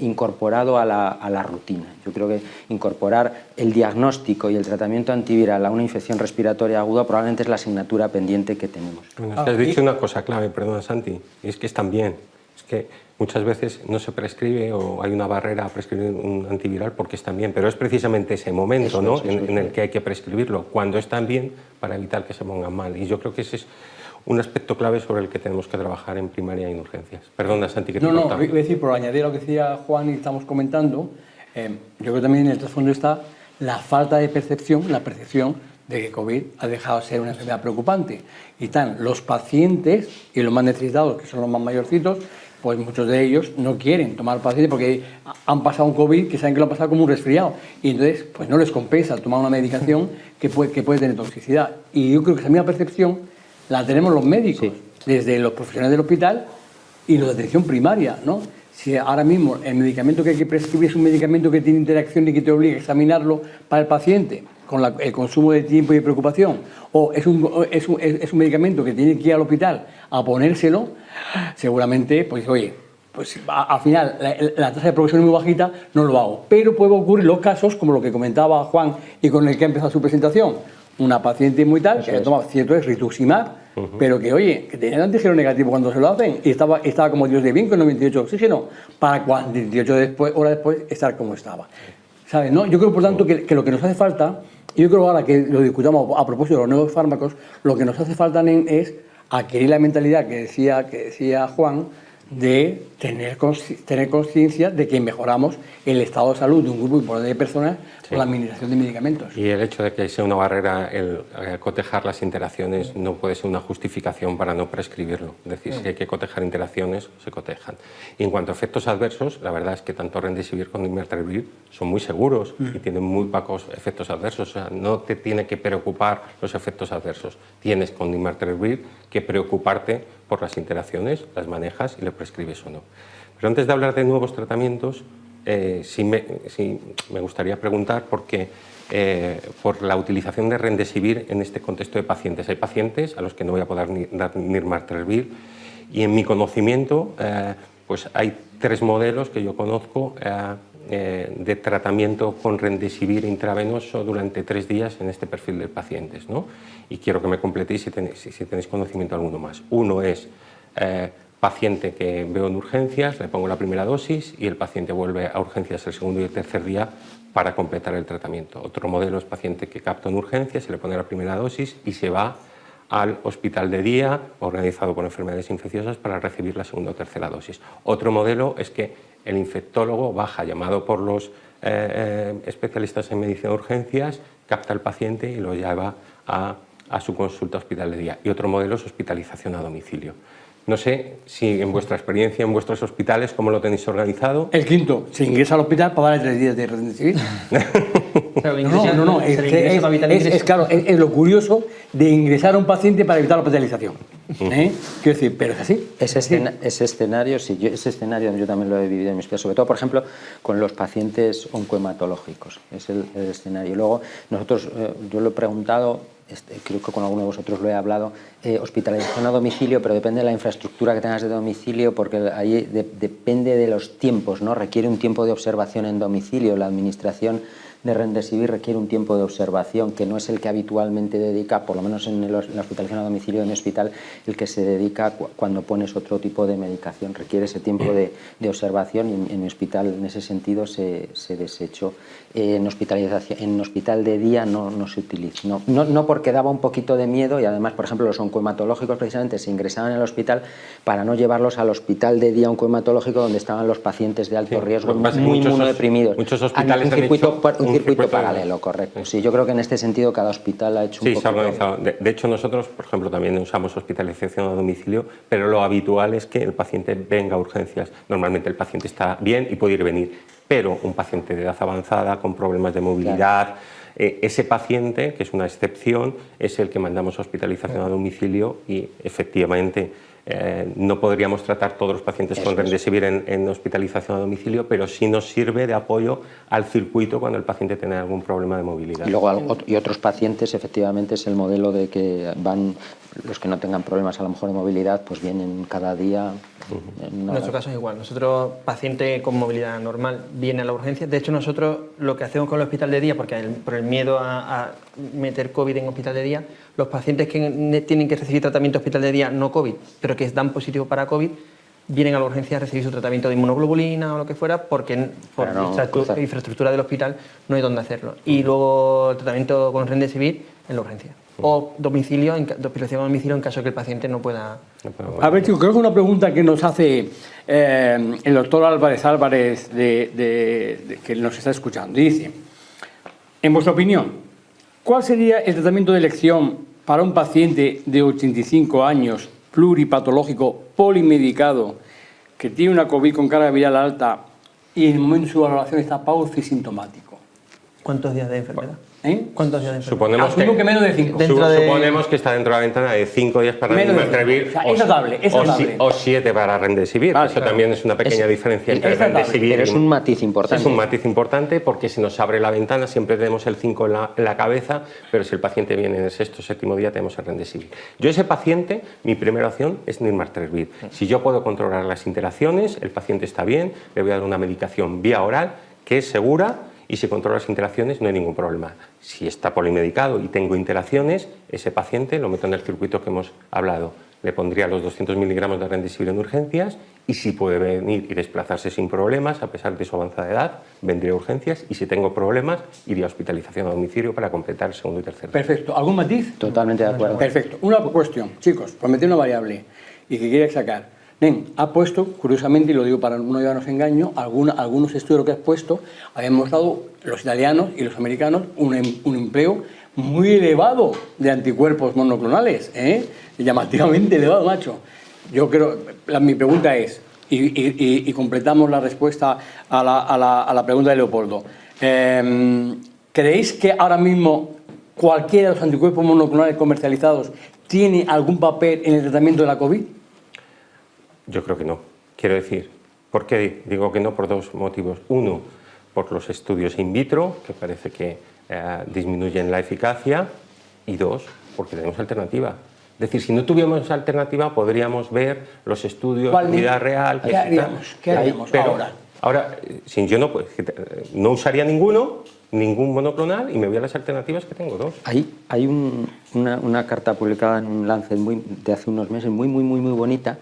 incorporado a la rutina. Yo creo que incorporar el diagnóstico y el tratamiento antiviral a una infección respiratoria aguda probablemente es la asignatura pendiente que tenemos. Bueno, has dicho una cosa clave, perdona Santi, y es que están bien. Es que muchas veces no se prescribe o hay una barrera a prescribir un antiviral porque están bien, pero es precisamente ese momento, ¿no?, en el que hay que prescribirlo, cuando están bien, para evitar que se pongan mal. Y yo creo que ese es un aspecto clave sobre el que tenemos que trabajar en primaria y en urgencias. Perdona, Santi, que te cortaba. No, iba a decir, por añadir a lo que decía Juan y estamos comentando, yo creo que también en el trasfondo está la falta de percepción, la percepción de que COVID ha dejado de ser una enfermedad preocupante. Y están los pacientes y los más necesitados, que son los más mayorcitos, pues muchos de ellos no quieren tomar paciente porque han pasado un COVID que saben que lo han pasado como un resfriado, y entonces pues no les compensa tomar una medicación que puede tener toxicidad. Y yo creo que esa misma percepción la tenemos los médicos, desde los profesionales del hospital y los de atención primaria, ¿no? Si ahora mismo el medicamento que hay que prescribir es un medicamento que tiene interacción y que te obliga a examinarlo para el paciente con el consumo de tiempo y de preocupación, o es un medicamento que tiene que ir al hospital a ponérselo, seguramente, pues oye, pues al final la tasa de progresión es muy bajita, no lo hago. Pero puede ocurrir los casos, como lo que comentaba Juan y con el que ha empezado su presentación, una paciente muy tal, que ha tomado cierto rituximab, pero que, oye, que tenía el antígeno negativo cuando se lo hacen y estaba como Dios de bien con 98 de oxígeno, para 48 horas después estar como estaba. ¿Sabes? ¿No? Yo creo, por tanto, que lo que nos hace falta, y yo creo ahora que lo discutamos a propósito de los nuevos fármacos, lo que nos hace falta es adquirir la mentalidad que decía Juan, de tener conciencia de que mejoramos el estado de salud de un grupo importante de personas con la administración de medicamentos. Y el hecho de que sea una barrera, el cotejar las interacciones no puede ser una justificación para no prescribirlo. Es decir, si hay que cotejar interacciones, se cotejan. Y en cuanto a efectos adversos, la verdad es que tanto Remdesivir como Imertravir son muy seguros y tienen muy pocos efectos adversos. O sea, no te tiene que preocupar los efectos adversos. Tienes con Imertravir que preocuparte por las interacciones, las manejas y le prescribes o no. Pero antes de hablar de nuevos tratamientos, sí me gustaría preguntar por la utilización de Remdesivir en este contexto de pacientes. Hay pacientes a los que no voy a poder dar Imertravir, y en mi conocimiento pues hay 3 modelos que yo conozco de tratamiento con Remdesivir intravenoso durante 3 días en este perfil de pacientes, ¿no? Y quiero que me completéis si tenéis conocimiento alguno más. Uno es paciente que veo en urgencias, le pongo la primera dosis y el paciente vuelve a urgencias el segundo y el tercer día para completar el tratamiento. Otro modelo es paciente que capto en urgencias, se le pone la primera dosis y se va al hospital de día organizado por enfermedades infecciosas para recibir la segunda o tercera dosis. Otro modelo es que el infectólogo baja, llamado por los especialistas en medicina de urgencias, capta al paciente y lo lleva a su consulta hospital de día. Y otro modelo es hospitalización a domicilio. No sé si en vuestra experiencia, en vuestros hospitales, ¿cómo lo tenéis organizado? El quinto, se ingresa al hospital para darle 3 días de Remdesivir. No. Es claro, es lo curioso de ingresar a un paciente para evitar la hospitalización. Quiero decir, pero es así. Ese escenario, sí, ese escenario yo también lo he vivido en mi hospital, sobre todo, por ejemplo, con los pacientes oncohematológicos. Es el escenario. Luego, nosotros, yo lo he preguntado, creo que con alguno de vosotros lo he hablado, hospitalización a domicilio, pero depende de la infraestructura que tengas de domicilio, porque ahí depende de los tiempos, ¿no? Requiere un tiempo de observación en domicilio. La administración de Remdesivir requiere un tiempo de observación que no es el que habitualmente dedica, por lo menos en la hospitalización a domicilio de mi hospital, el que se dedica cuando pones otro tipo de medicación. Requiere ese tiempo de observación y en mi hospital en ese sentido se desechó. En hospital de día no se utiliza. No porque daba un poquito de miedo y además, por ejemplo, los oncohematológicos precisamente se ingresaban en el hospital para no llevarlos al hospital de día oncohematológico donde estaban los pacientes de alto riesgo muy deprimidos. Muchos hospitales un circuito paralelo, correcto. Sí, yo creo que en este sentido cada hospital ha hecho un poco. Sí, se ha organizado. De hecho, nosotros, por ejemplo, también usamos hospitalización a domicilio, pero lo habitual es que el paciente venga a urgencias. Normalmente el paciente está bien y puede ir venir, pero un paciente de edad avanzada, con problemas de movilidad, claro. Ese paciente, que es una excepción, es el que mandamos a hospitalización a domicilio y efectivamente no podríamos tratar todos los pacientes con Remdesivir en hospitalización a domicilio, pero sí nos sirve de apoyo al circuito cuando el paciente tiene algún problema de movilidad. Y luego otros pacientes, efectivamente, es el modelo de que van, los que no tengan problemas a lo mejor de movilidad, pues vienen cada día. En nuestro caso es igual. Nosotros, paciente con movilidad normal, viene a la urgencia. De hecho, nosotros lo que hacemos con el hospital de día, porque por el miedo a meter COVID en hospital de día, los pacientes que tienen que recibir tratamiento en hospital de día, no COVID, pero que dan positivo para COVID, vienen a la urgencia a recibir su tratamiento de inmunoglobulina o lo que fuera, porque por la infraestructura del hospital no hay dónde hacerlo. Y luego el tratamiento con Remdesivir en la urgencia. O domicilio, hospitalización a domicilio en caso de que el paciente no pueda... A ver, chicos, creo que una pregunta que nos hace el doctor Álvarez que nos está escuchando. Dice, en vuestra opinión, ¿cuál sería el tratamiento de elección para un paciente de 85 años, pluripatológico, polimedicado, que tiene una COVID con carga viral alta y en el momento de su valoración está paucisintomático? ¿Cuántos días de enfermedad? ¿Cuántos días de enfermedad? Suponemos que menos de 5. Suponemos que está dentro de la ventana de 5 días para Remdesivir, o sea, es notable. O 7 para Remdesivir. Vale, eso también es una pequeña diferencia entre Remdesivir. Pero es un matiz importante. Es un matiz importante porque si nos abre la ventana siempre tenemos el 5 en la cabeza, pero si el paciente viene en el 6º o 7º día tenemos el Remdesivir. Yo ese paciente, mi primera opción es Nirmatrelvir. Si yo puedo controlar las interacciones, el paciente está bien, le voy a dar una medicación vía oral que es segura, y si controlo las interacciones no hay ningún problema. Si está polimedicado y tengo interacciones, ese paciente lo meto en el circuito que hemos hablado. Le pondría los 200 miligramos de Remdesivir en urgencias y si puede venir y desplazarse sin problemas, a pesar de su avanzada edad, vendría a urgencias y si tengo problemas, iría a hospitalización a domicilio para completar el segundo y tercer. Perfecto. ¿Algún matiz? Totalmente de acuerdo. Perfecto. Una cuestión, chicos, prometí una variable y que quiere sacar. Ha puesto, curiosamente, y lo digo para no llevarnos engaño, algunos estudios que has puesto habían mostrado los italianos y los americanos un empleo muy elevado de anticuerpos monoclonales, llamativamente elevado, macho. Yo creo, mi pregunta es, y completamos la respuesta a la pregunta de Leopoldo, ¿creéis que ahora mismo cualquiera de los anticuerpos monoclonales comercializados tiene algún papel en el tratamiento de la COVID? Yo creo que no. Quiero decir, ¿por qué digo que no? Por dos motivos. Uno, por los estudios in vitro, que parece que disminuyen la eficacia. Y dos, porque tenemos alternativa. Es decir, si no tuviéramos alternativa, podríamos ver los estudios en vida real. ¿Qué haríamos ahora? Ahora, si yo no usaría ningún monoclonal y me voy a las alternativas que tengo, dos. Hay una carta publicada en un Lancet de hace unos meses muy bonita,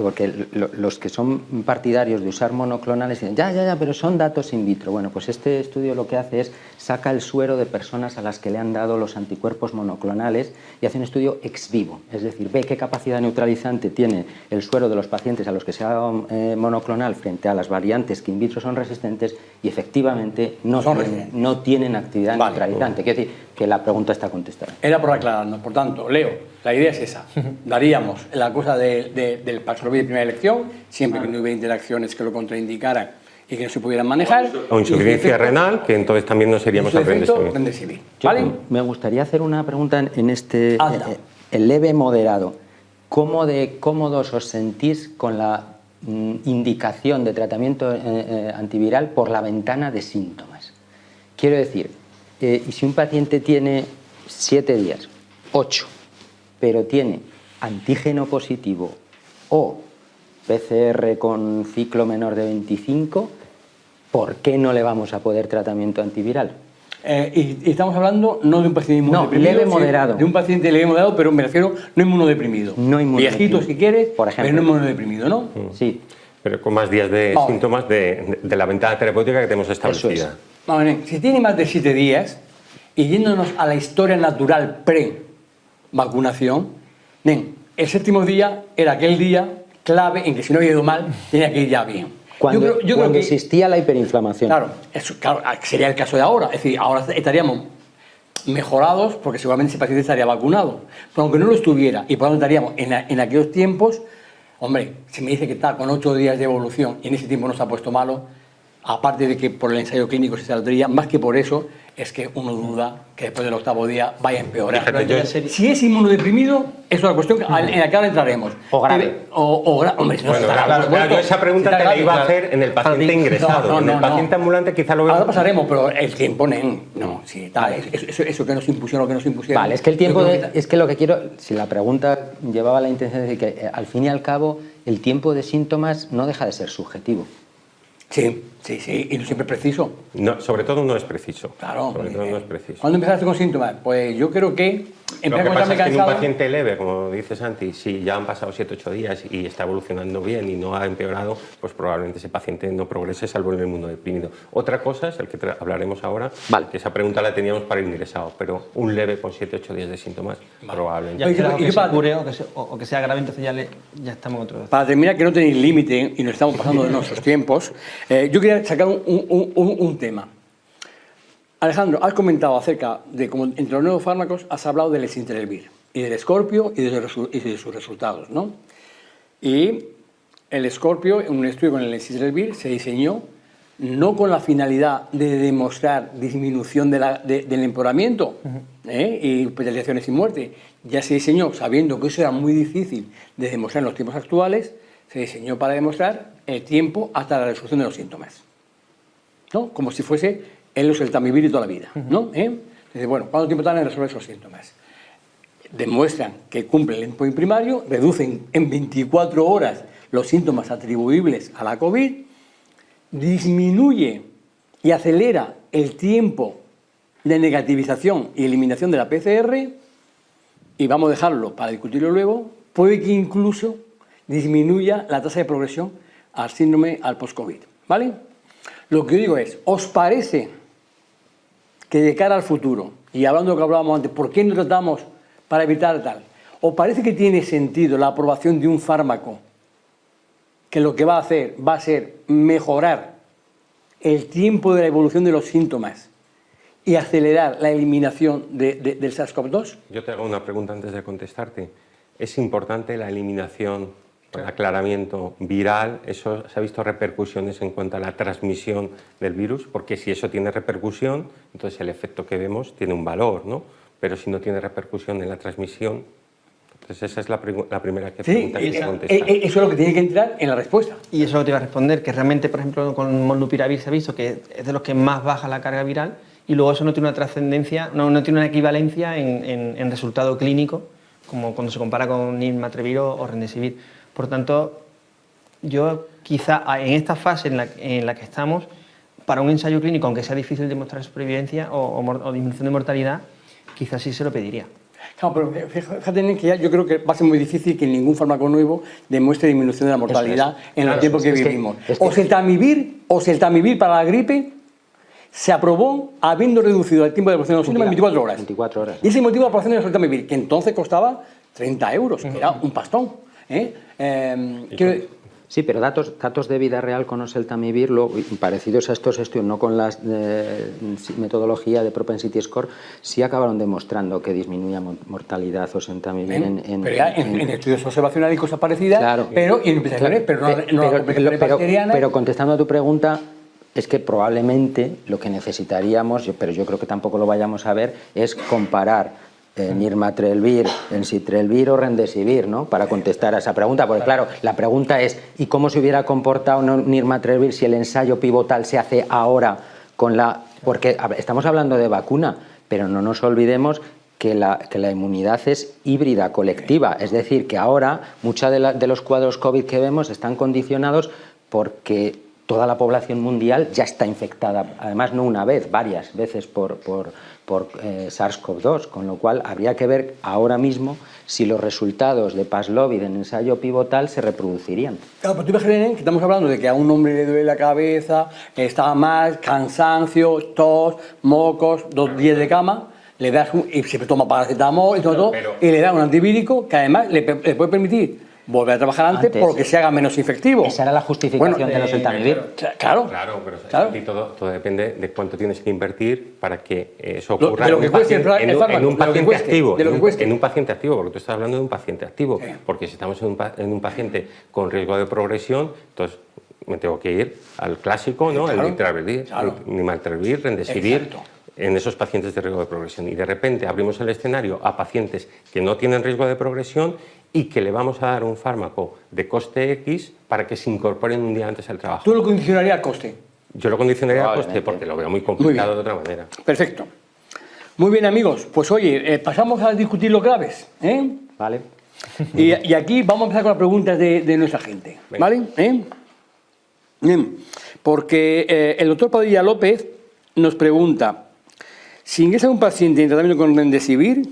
porque los que son partidarios de usar monoclonales dicen, ya, pero son datos in vitro. Bueno, pues este estudio lo que hace es saca el suero de personas a las que le han dado los anticuerpos monoclonales y hace un estudio ex vivo, es decir, ve qué capacidad neutralizante tiene el suero de los pacientes a los que se ha dado monoclonal frente a las variantes que in vitro son resistentes y efectivamente no tienen actividad neutralizante. Quiero decir que la pregunta está contestada. Era por aclararnos, por tanto, Leo, la idea es esa. Daríamos la cosa del Paxlovid de primera elección, siempre que no hubiera interacciones que lo contraindicaran y que no se pudieran manejar. O insuficiencia renal, que entonces también no seríamos a Remdesivir. ¿Vale? Me gustaría hacer una pregunta en este el leve moderado. ¿cómo de cómodos os sentís con la indicación de tratamiento antiviral por la ventana de síntomas? Quiero decir, y si un paciente tiene 7 días, 8, pero tiene antígeno positivo o PCR con ciclo menor de 25, ¿por qué no le vamos a poder tratamiento antiviral? Y estamos hablando no de un paciente inmunodeprimido, leve moderado. De un paciente leve moderado, pero me refiero no inmunodeprimido. No inmunodeprimido. Viejito si quieres, por ejemplo. pero no inmunodeprimido, ¿no? Sí. Pero con más días de Vale. síntomas de la ventana terapéutica que tenemos establecida. Vamos, nen, si tiene más de 7 días y yéndonos a la historia natural pre-vacunación, nen, el 7º día era aquel día clave en que si no había ido mal, tenía que ir ya bien. Cuando, Yo creo que existía la hiperinflamación. claro, sería el caso de ahora. Es decir, ahora estaríamos mejorados porque seguramente ese paciente estaría vacunado. Pero aunque no lo estuviera y por lo tanto estaríamos en aquellos tiempos, hombre, si me dice que está con 8 días de evolución y en ese tiempo no se ha puesto malo, aparte de que por el ensayo clínico se saldría, más que por eso, es que uno duda que después del 8º día vaya a empeorar. Fíjate, yo- Si es inmunodeprimido, es una cuestión en la que ahora entraremos. O grave. Hombre, si no Bueno, está grave, por yo supuesto. esa pregunta Si está te la grave, iba a claro. hacer en el paciente ingresado. No, en el paciente ambulante quizá lo Ahora veo. pasaremos, pero el tiempo, no, sí, tal, eso que nos impusieron, lo que nos impusieron. Vale, es que el tiempo yo creo que es que lo que quiero, si la pregunta llevaba la intención de decir que al fin y al cabo el tiempo de síntomas no deja de ser subjetivo. Sí, y no siempre es preciso. No, sobre todo no es preciso. Claro. Sobre todo no es preciso. ¿Cuándo empezaste con síntomas? Pues yo creo que Lo que con pasa es que en un cansado. paciente leve, como dice Santi, si ya han pasado 7-8 días y está evolucionando bien y no ha empeorado, pues probablemente ese paciente no progrese salvo en el inmunodeprimido. Otra cosa es el que hablaremos ahora, Vale. que esa pregunta la teníamos para el ingresado, pero un leve con 7-8 días de síntomas, probablemente. Ya Oye, esperamos ¿y que qué se pasa? cure o que sea grave, entonces ya estamos en otro. Para terminar, que no tenéis límite y nos estamos pasando de nuestros tiempos, yo quería sacar un tema. Alejandro, has comentado acerca de cómo entre los nuevos fármacos has hablado del Lesinterelvir y del Scorpio y de sus resultados, ¿no? Y el Scorpio, en un estudio con el Lesinterelvir, se diseñó no con la finalidad de demostrar disminución del empeoramiento y hospitalizaciones y muerte. Ya se diseñó, sabiendo que eso era muy difícil de demostrar en los tiempos actuales, se diseñó para demostrar el tiempo hasta la resolución de los síntomas, ¿no? Como si fuese el oseltamivir y toda la vida, ¿no? Entonces, bueno, ¿cuánto tiempo tardan en resolver esos síntomas? Demuestran que cumplen el endpoint primario, reducen en 24 horas los síntomas atribuibles a la COVID, disminuye y acelera el tiempo de negativización y eliminación de la PCR, y vamos a dejarlo para discutirlo luego, puede que incluso disminuya la tasa de progresión al síndrome al post-COVID, ¿vale? Lo que yo digo es, ¿os parece que de cara al futuro, y hablando de lo que hablábamos antes, ¿por qué no tratamos para evitar tal? ¿Os parece que tiene sentido la aprobación de un fármaco que lo que va a hacer va a ser mejorar el tiempo de la evolución de los síntomas y acelerar la eliminación del SARS-CoV-2? Yo te hago una pregunta antes de contestarte. ¿Es importante la eliminación, el aclaramiento viral? ¿Eso se ha visto repercusiones en cuanto a la transmisión del virus? Porque si eso tiene repercusión, entonces el efecto que vemos tiene un valor, ¿no? Pero si no tiene repercusión en la transmisión, entonces esa es la primera pregunta que se contesta. Eso es lo que tiene que entrar en la respuesta. Y eso es lo que te iba a responder, que realmente, por ejemplo, con molnupiravir se ha visto que es de los que más baja la carga viral y luego eso no tiene una trascendencia, no tiene una equivalencia en resultado clínico, como cuando se compara con nirmatrelvir o remdesivir. Por tanto, yo quizá en esta fase en la que estamos, para un ensayo clínico, aunque sea difícil demostrar supervivencia o disminución de mortalidad, quizás sí se lo pediría. Claro, pero fíjate que yo creo que va a ser muy difícil que ningún fármaco nuevo demuestre disminución de la mortalidad en el tiempo que vivimos. Oseltamivir para la gripe se aprobó habiendo reducido el tiempo de aprobación de los síntomas en 24 horas. 24 horas. Y ese motivo de aprobación de oseltamivir, que entonces costaba 30 euros, que era un pastón. Sí, pero datos de vida real con oseltamivir, parecidos a estos estudios, no con la metodología de propensity score, sí acabaron demostrando que disminuía mortalidad oseltamivir en estudios observacionales y cosas parecidas, Claro. pero y en investigaciones, pero contestando a tu pregunta, es que probablemente lo que necesitaríamos, pero yo creo que tampoco lo vayamos a ver, es comparar Nirmatrelvir, Ensitrelvir o Remdesivir, ¿no? Para contestar a esa pregunta, porque claro, la pregunta es ¿y cómo se hubiera comportado Nirmatrelvir si el ensayo pivotal se hace ahora con la... Porque estamos hablando de vacuna, pero no nos olvidemos que la inmunidad es híbrida, colectiva, es decir, que ahora muchos de los cuadros COVID que vemos están condicionados porque toda la población mundial ya está infectada, además no una vez, varias veces por SARS-CoV-2, con lo cual habría que ver ahora mismo si los resultados de Paxlovid en ensayo pivotal se reproducirían. Claro, pero tú imagínate que estamos hablando de que a un hombre le duele la cabeza, está mal, cansancio, tos, mocos, 2 días de cama, le das y se toma paracetamol y todo, y le da un antivírico que además le puede permitir volver a trabajar antes porque se haga menos infectivo. Esa era la justificación de los Oseltamivir. Claro. Claro, pero Claro. aquí todo depende de cuánto tienes que invertir para que eso ocurra de lo que cueste el en un fármaco, de lo que paciente cueste, activo. de lo que cueste. En un paciente activo, porque tú estás hablando de un paciente activo. Porque si estamos en un paciente con riesgo de progresión, entonces me tengo que ir al clásico, ¿no? Claro. El Nirmatrelvir, Remdesivir, Exacto. en esos pacientes de riesgo de progresión. Y de repente abrimos el escenario a pacientes que no tienen riesgo de progresión y que le vamos a dar un fármaco de coste X para que se incorporen un día antes al trabajo. Tú lo condicionarías al coste. Yo lo condicionaría a coste Probablemente. porque lo veo muy Muy complicado bien. de otra manera. Perfecto. Muy bien, amigos. Pues oye, pasamos a discutir los graves. ¿Vale? Y aquí vamos a empezar con las preguntas de nuestra gente. Venga. ¿Vale? Bien. Porque el doctor Padilla López nos pregunta, si ingresa un paciente en tratamiento con Remdesivir,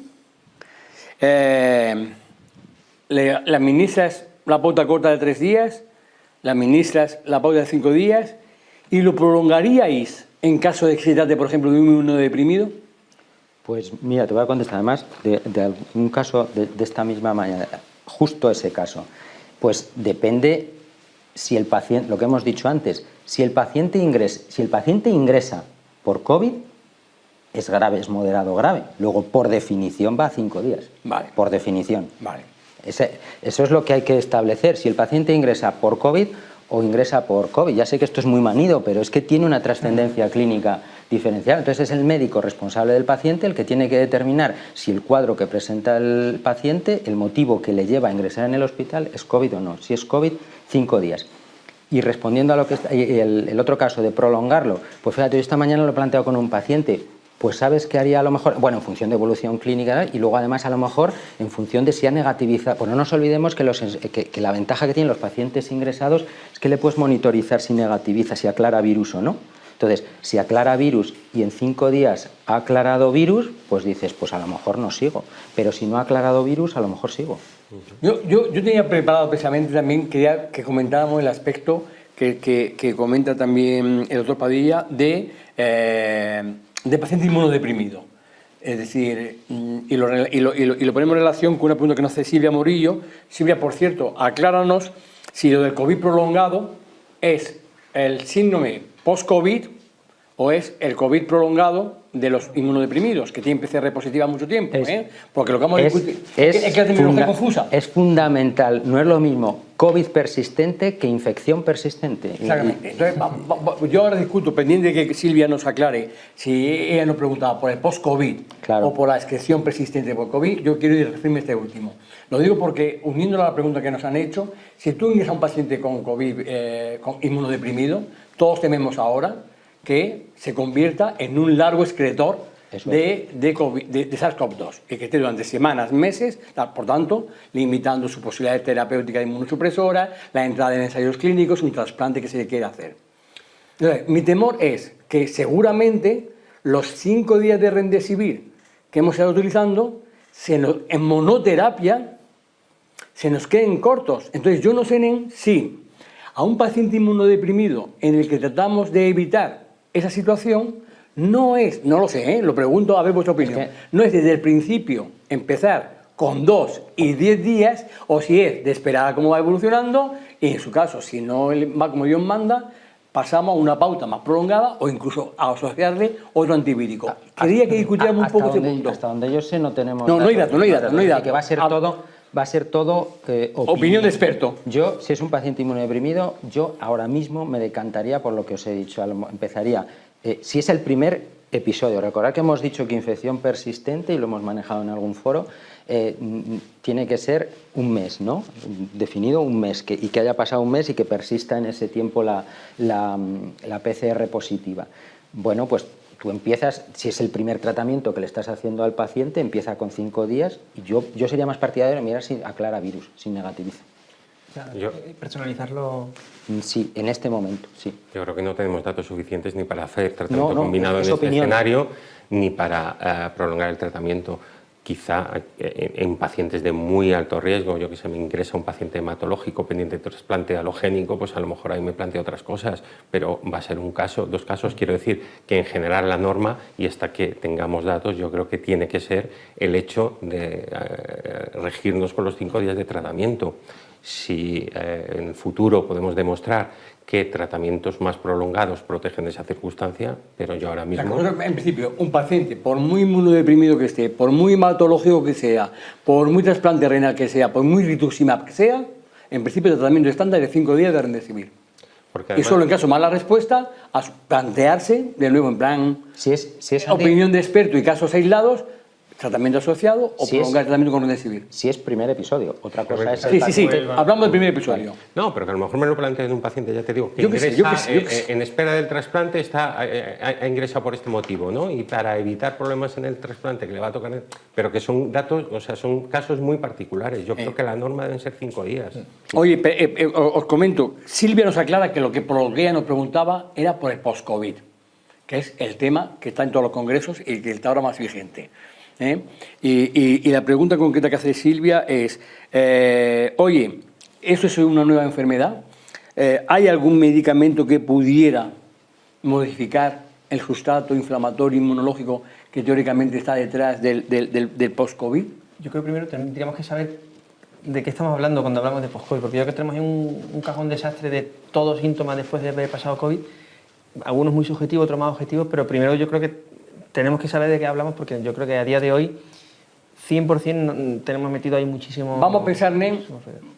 le administras la pauta corta de 3 días, le administras la pauta de 5 días y lo prolongaríais en caso de que se trate, por ejemplo, de un inmunodeprimido. Pues mira, te voy a contestar además de algún caso de esta misma manera, justo ese caso. Pues depende si el paciente, lo que hemos dicho antes, si el paciente ingresa por COVID, es grave, es moderado grave. Luego, por definición, va a 5 días. Vale. Por definición. Vale. Eso es lo que hay que establecer, si el paciente ingresa por COVID o ingresa por COVID. Ya sé que esto es muy manido, pero es que tiene una trascendencia clínica diferencial. Entonces es el médico responsable del paciente el que tiene que determinar si el cuadro que presenta el paciente, el motivo que le lleva a ingresar en el hospital, es COVID o no. Si es COVID, 5 días. Y respondiendo a lo que el otro caso de prolongarlo, pues fíjate, yo esta mañana lo he planteado con un paciente. Pues sabes que haría a lo mejor, bueno, en función de evolución clínica y luego además a lo mejor en función de si ha negativizado. Pues no nos olvidemos que la ventaja que tienen los pacientes ingresados es que le puedes monitorizar si negativiza, si aclara virus o no. Entonces, si aclara virus y en 5 días ha aclarado virus, pues dices, pues a lo mejor no sigo. Pero si no ha aclarado virus, a lo mejor sigo. Yo tenía preparado precisamente también, quería que comentáramos el aspecto que comenta también el doctor Padilla de paciente inmunodeprimido. Es decir, y lo ponemos en relación con una pregunta que nos hace Silvia Morillo. Silvia, por cierto, acláranos si lo del COVID prolongado es el síndrome post-COVID o es el COVID prolongado de los inmunodeprimidos, que tienen PCR positiva mucho tiempo. Porque lo que vamos a discutir es que la terminología es confusa. Es fundamental, no es lo mismo COVID persistente que infección persistente. Exactamente. Entonces, yo ahora discuto, pendiente de que Silvia nos aclare si ella nos preguntaba por el post-COVID Claro. o por la excreción persistente por COVID, yo quiero referirme a este último. Lo digo porque, uniéndolo a la pregunta que nos han hecho, si tú ingresas a un paciente con COVID con inmunodeprimido, todos tememos ahora que se convierta en un largo excretor de SARS-CoV-2 y que esté durante semanas, meses, por tanto, limitando su posibilidad de terapéutica de inmunosupresora, la entrada en ensayos clínicos, un trasplante que se le quiera hacer. Entonces, mi temor es que seguramente los 5 días de Remdesivir que hemos estado utilizando en monoterapia se nos queden cortos. Entonces, yo no sé si a un paciente inmunodeprimido en el que tratamos de evitar esa situación, no lo sé, lo pregunto a ver vuestra opinión, no es desde el principio empezar con 2 y 10 días, o si es de esperar a cómo va evolucionando, y en su caso, si no va como Dios manda, pasamos a una pauta más prolongada o incluso a asociarle otro antivírico. Quería que discutiéramos un poco ese punto. Hasta donde yo sé no tenemos... No hay datos. Que va a ser todo opinión de experto. Yo, si es un paciente inmunodeprimido, yo ahora mismo me decantaría por lo que os he dicho. Empezaría, si es el primer episodio. Recordad que hemos dicho que infección persistente, y lo hemos manejado en algún foro, tiene que ser un mes, ¿no? Definido un mes, y que haya pasado un mes y que persista en ese tiempo la PCR positiva. Bueno, pues tú empiezas, si es el primer tratamiento que le estás haciendo al paciente, empieza con 5 días, y yo sería más partidario de mirar si aclara virus, si negativiza. Personalizarlo. Sí, en este momento, sí. Yo creo que no tenemos datos suficientes ni para hacer tratamiento combinado es en este opinión. escenario, ni para prolongar el tratamiento. Quizá en pacientes de muy alto riesgo, yo que sé, me ingresa un paciente hematológico pendiente de trasplante halogénico, pues a lo mejor ahí me planteo otras cosas, pero va a ser un caso, 2 casos. Quiero decir que en general la norma, y hasta que tengamos datos, yo creo que tiene que ser el hecho de regirnos con los 5 días de tratamiento. Si en el futuro podemos demostrar que tratamientos más prolongados protegen de esa circunstancia, pero yo ahora mismo... En principio, un paciente, por muy inmunodeprimido que esté, por muy hematológico que sea, por muy trasplante renal que sea, por muy rituximab que sea, en principio el tratamiento estándar es de 5 días de remdesivir. Porque Y además, solo en caso de mala respuesta, a plantearse, de nuevo en plan Si es opinión de experto y casos aislados, tratamiento asociado o Si es- prolongar el tratamiento con remdesivir. Si es primer episodio, otra cosa es Sí, el sí, sí, paciente. hablamos del primer episodio. no, pero que a lo mejor me lo planteo en un paciente, ya te digo, que Yo que sé, ingresa yo que sé. en espera del trasplante, ha ingresado por este motivo, ¿no? Y para evitar problemas en el trasplante que le va a tocar, pero que son datos, o sea, son casos muy particulares. Yo creo que la norma deben ser 5 días. Oye, os comento, Silvia nos aclara que lo que por lo que ella nos preguntaba era por el post-COVID, que es el tema que está en todos los congresos y que está ahora más vigente. Y la pregunta concreta que hace Silvia es, oye, ¿eso es una nueva enfermedad? ¿Hay algún medicamento que pudiera modificar el sustrato inflamatorio inmunológico que teóricamente está detrás del post-COVID? Yo creo que primero tendríamos que saber de qué estamos hablando cuando hablamos de post-COVID, porque yo creo que tenemos ahí un cajón desastre de todos síntomas después de haber pasado COVID, algunos muy subjetivos, otros más objetivos, pero primero yo creo que tenemos que saber de qué hablamos, porque yo creo que a día de hoy 100% tenemos metido ahí muchísimo... Vamos a pensar,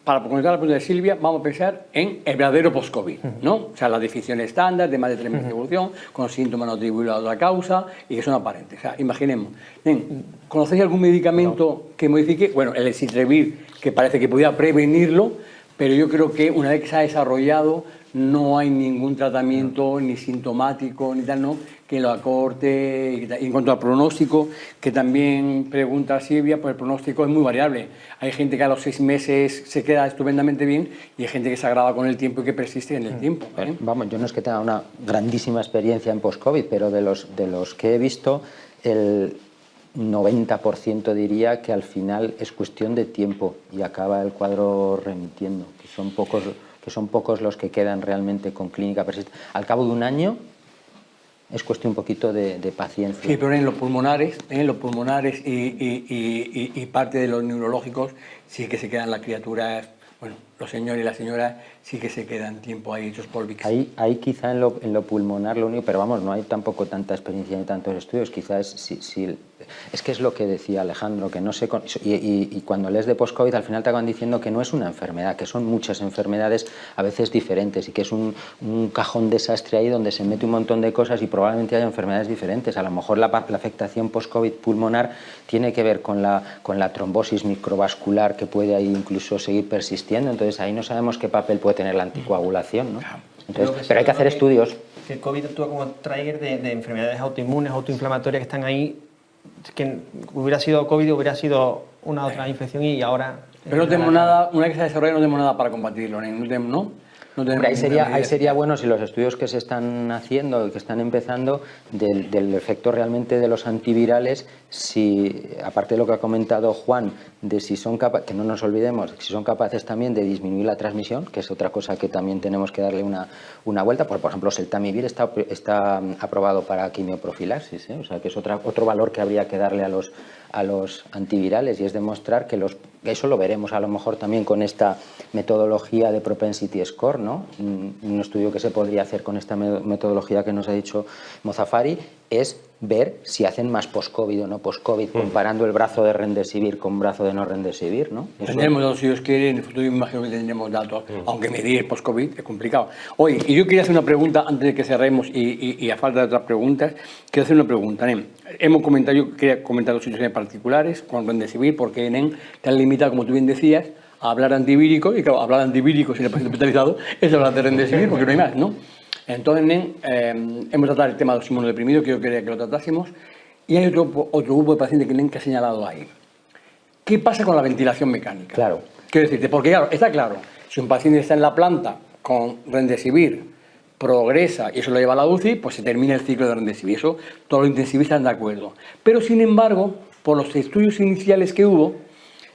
para contestar la pregunta de Silvia, vamos a pensar en el verdadero post-COVID, ¿no? O sea, la definición estándar de más de 3 meses de evolución, con síntomas no atribuibles a otra causa y que son aparentes. O sea, imaginemos. Bien, ¿conocéis algún medicamento que modifique? Bueno, el Exitrevir, que parece que pudiera prevenirlo, pero yo creo que una vez que se ha desarrollado no hay ningún tratamiento ni sintomático ni tal, ¿no?, que lo acorte. Y en cuanto al pronóstico, que también pregunta Silvia, pues el pronóstico es muy variable. Hay gente que a los 6 meses se queda estupendamente bien y hay gente que se agrava con el tiempo y que persiste en el tiempo. Vamos, yo no es que tenga una grandísima experiencia en post-COVID, pero de los que he visto, el 90% diría que al final es cuestión de tiempo y acaba el cuadro remitiendo, que son pocos los que quedan realmente con clínica persistente. Al cabo de un año es cuestión un poquito de paciencia. Sí, pero en los pulmonares y parte de los neurológicos sí que se quedan las criaturas, bueno, los señores y las señoras sí que se quedan tiempo ahí hechos polvicos. Ahí quizá en lo pulmonar lo único, pero vamos, no hay tampoco tanta experiencia ni tantos estudios, quizás es que es lo que decía Alejandro, que no sé, y cuando lees de post-COVID al final te acaban diciendo que no es una enfermedad, que son muchas enfermedades a veces diferentes y que es un cajón desastre ahí donde se mete un montón de cosas y probablemente haya enfermedades diferentes. A lo mejor la afectación post-COVID pulmonar tiene que ver con la trombosis microvascular que puede ahí incluso seguir persistiendo, entonces ahí no sabemos qué papel puede tener la anticoagulación, ¿no? Entonces, pero hay que hacer estudios. Que el COVID actúa como trigger de enfermedades autoinmunes, autoinflamatorias que están ahí, que hubiera sido COVID, hubiera sido una otra infección y ahora... Pero no tenemos nada, una vez que se desarrolla no tenemos nada para combatirlo, ¿no? Hombre, ahí sería bueno si los estudios que se están haciendo y que están empezando del efecto realmente de los antivirales, si aparte de lo que ha comentado Juan, de si son capaces, que no nos olvidemos, si son capaces también de disminuir la transmisión, que es otra cosa que también tenemos que darle una vuelta, por ejemplo, el Tamivir está aprobado para quimioprofilaxis, o sea que es otro valor que habría que darle a los antivirales, y es demostrar que eso lo veremos a lo mejor también con esta metodología de propensity score, ¿no? Un estudio que se podría hacer con esta metodología que nos ha dicho Mozafari es ver si hacen más post-COVID o no post-COVID, comparando el brazo de Remdesivir con un brazo de no Remdesivir, ¿no? Eso- Tendremos datos, si Dios quiere, en el futuro imagino que tendremos datos, aunque medir post-COVID es complicado. Oye, y yo quería hacer una pregunta antes de que cerremos y a falta de otras preguntas, quiero hacer una pregunta, Nen. Hemos comentado, yo quería comentar dos situaciones particulares con Remdesivir, porque, Nen, te han limitado, como tú bien decías, a hablar de antivírico, y claro, hablar de antivírico sin el paciente hospitalizado es hablar de Remdesivir, porque no hay más, ¿no? Entonces, Nen, hemos tratado el tema de los inmunodeprimidos, que yo quería que lo tratásemos, y hay otro grupo de pacientes que Nen que ha señalado ahí. ¿Qué pasa con la ventilación mecánica? Claro. Quiero decirte, porque claro, está claro, si un paciente está en la planta con Remdesivir, progresa y eso lo lleva a la UCI, pues se termina el ciclo de Remdesivir. Eso todos los intensivistas están de acuerdo. Pero sin embargo, por los estudios iniciales que hubo,